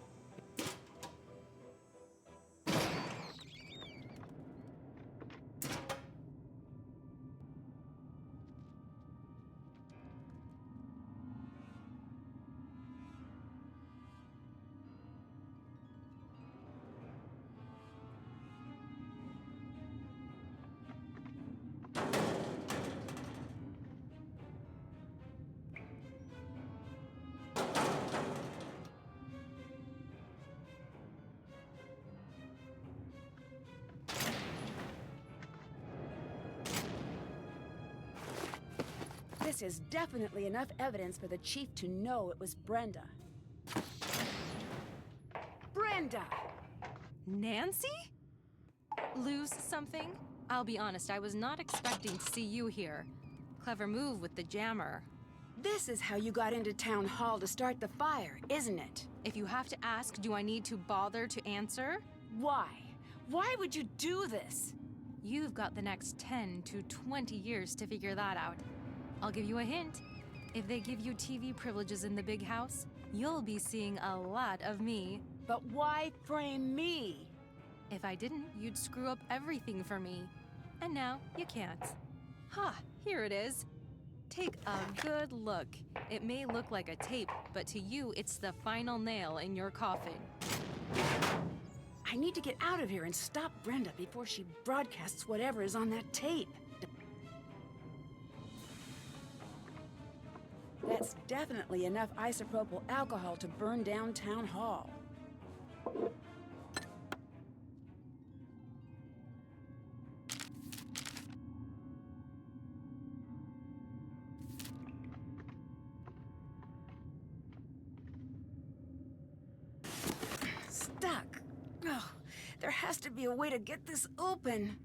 This is definitely enough evidence for the chief to know it was Brenda. Brenda! Nancy? Lose something? I'll be honest, I was not expecting to see you here. Clever move with the jammer. This is how you got into town hall to start the fire, isn't it? If you have to ask, do I need to bother to answer? Why? Why would you do this? You've got the next 10 to 20 years to figure that out. I'll give you a hint. If they give you TV privileges in the big house, you'll be seeing a lot of me. But why frame me? If I didn't, you'd screw up everything for me. And now, you can't. Ha, here it is. Take a good look. It may look like a tape, but to you, it's the final nail in your coffin. I need to get out of here and stop Brenda before she broadcasts whatever is on that tape. That's definitely enough isopropyl alcohol to burn down town hall. Stuck. Oh, there has to be a way to get this open.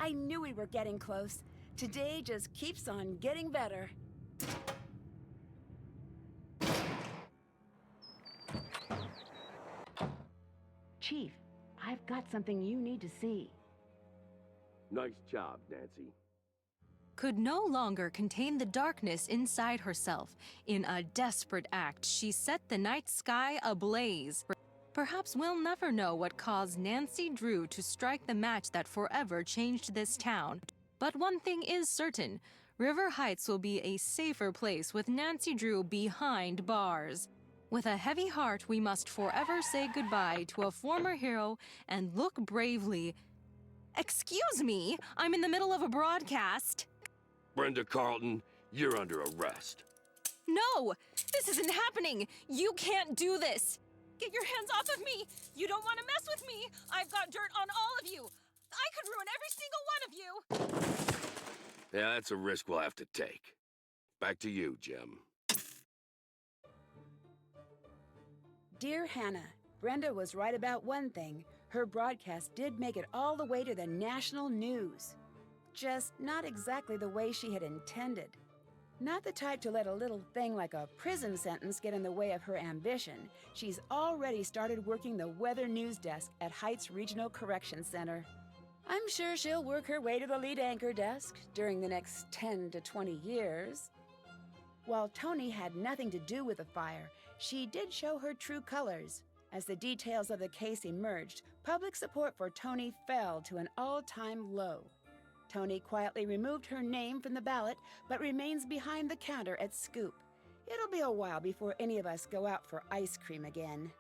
I knew we were getting close. Today just keeps on getting better. Chief, I've got something you need to see. Nice job, Nancy. Could no longer contain the darkness inside herself. In a desperate act, she set the night sky ablaze. Perhaps we'll never know what caused Nancy Drew to strike the match that forever changed this town. But one thing is certain, River Heights will be a safer place with Nancy Drew behind bars. With a heavy heart, we must forever say goodbye to a former hero and look bravely. Excuse me, I'm in the middle of a broadcast. Brenda Carlton, you're under arrest. No, this isn't happening. You can't do this. Get your hands off of me! You don't want to mess with me! I've got dirt on all of you! I could ruin every single one of you! Yeah, that's a risk we'll have to take. Back to you, Jim. Dear Hannah, Brenda was right about one thing. Her broadcast did make it all the way to the national news. Just not exactly the way she had intended. Not the type to let a little thing like a prison sentence get in the way of her ambition. She's already started working the weather news desk at Heights Regional Correction Center. I'm sure she'll work her way to the lead anchor desk during the next 10 to 20 years. While Tony had nothing to do with the fire, she did show her true colors. As the details of the case emerged, public support for Tony fell to an all-time low. Tony quietly removed her name from the ballot, but remains behind the counter at Scoop. It'll be a while before any of us go out for ice cream again.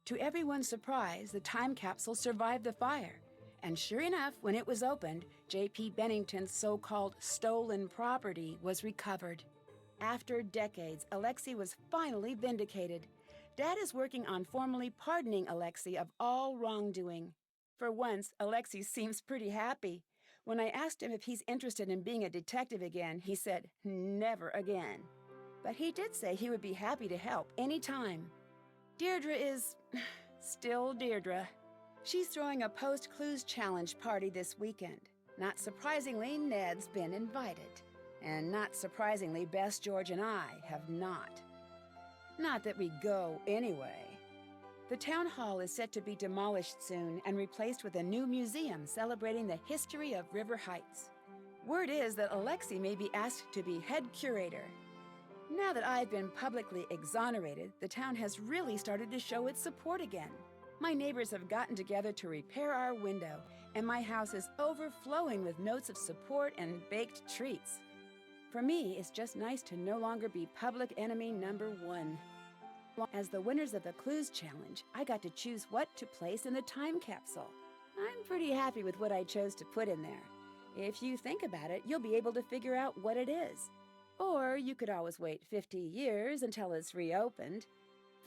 To everyone's surprise, the time capsule survived the fire. And sure enough, when it was opened, J.P. Bennington's so-called stolen property was recovered. After decades, Alexei was finally vindicated. Dad is working on formally pardoning Alexei of all wrongdoing. For once, Alexei seems pretty happy. When I asked him if he's interested in being a detective again, he said, never again. But he did say he would be happy to help anytime. Deirdre is still Deirdre. She's throwing a post-clues challenge party this weekend. Not surprisingly, Ned's been invited. And not surprisingly, Bess, George, and I have not. Not that we go anyway. The town hall is set to be demolished soon and replaced with a new museum celebrating the history of River Heights. Word is that Alexei may be asked to be head curator. Now that I've been publicly exonerated, the town has really started to show its support again. My neighbors have gotten together to repair our window, and my house is overflowing with notes of support and baked treats. For me, it's just nice to no longer be public enemy number one. As the winners of the Clues Challenge, I got to choose what to place in the time capsule. I'm pretty happy with what I chose to put in there. If you think about it, you'll be able to figure out what it is. Or you could always wait 50 years until it's reopened.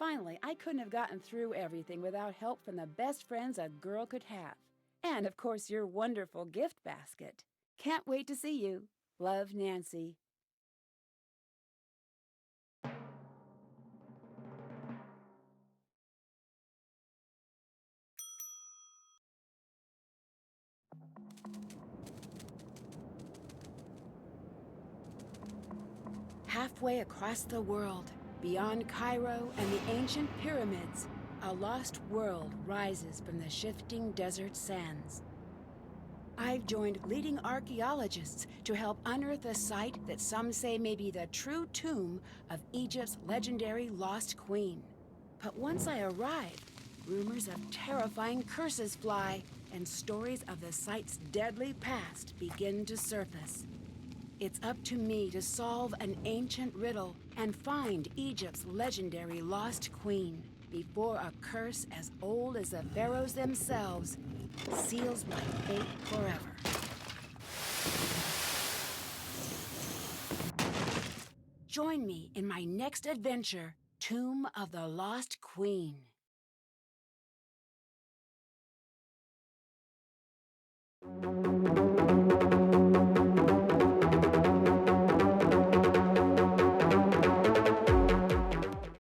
Finally, I couldn't have gotten through everything without help from the best friends a girl could have. And, of course, your wonderful gift basket. Can't wait to see you. Love, Nancy. Halfway across the world, beyond Cairo and the ancient pyramids, a lost world rises from the shifting desert sands. I've joined leading archaeologists to help unearth a site that some say may be the true tomb of Egypt's legendary lost queen. But once I arrive, rumors of terrifying curses fly, and stories of the site's deadly past begin to surface. It's up to me to solve an ancient riddle and find Egypt's legendary lost queen before a curse as old as the pharaohs themselves seals my fate forever. Join me in my next adventure, Tomb of the Lost Queen.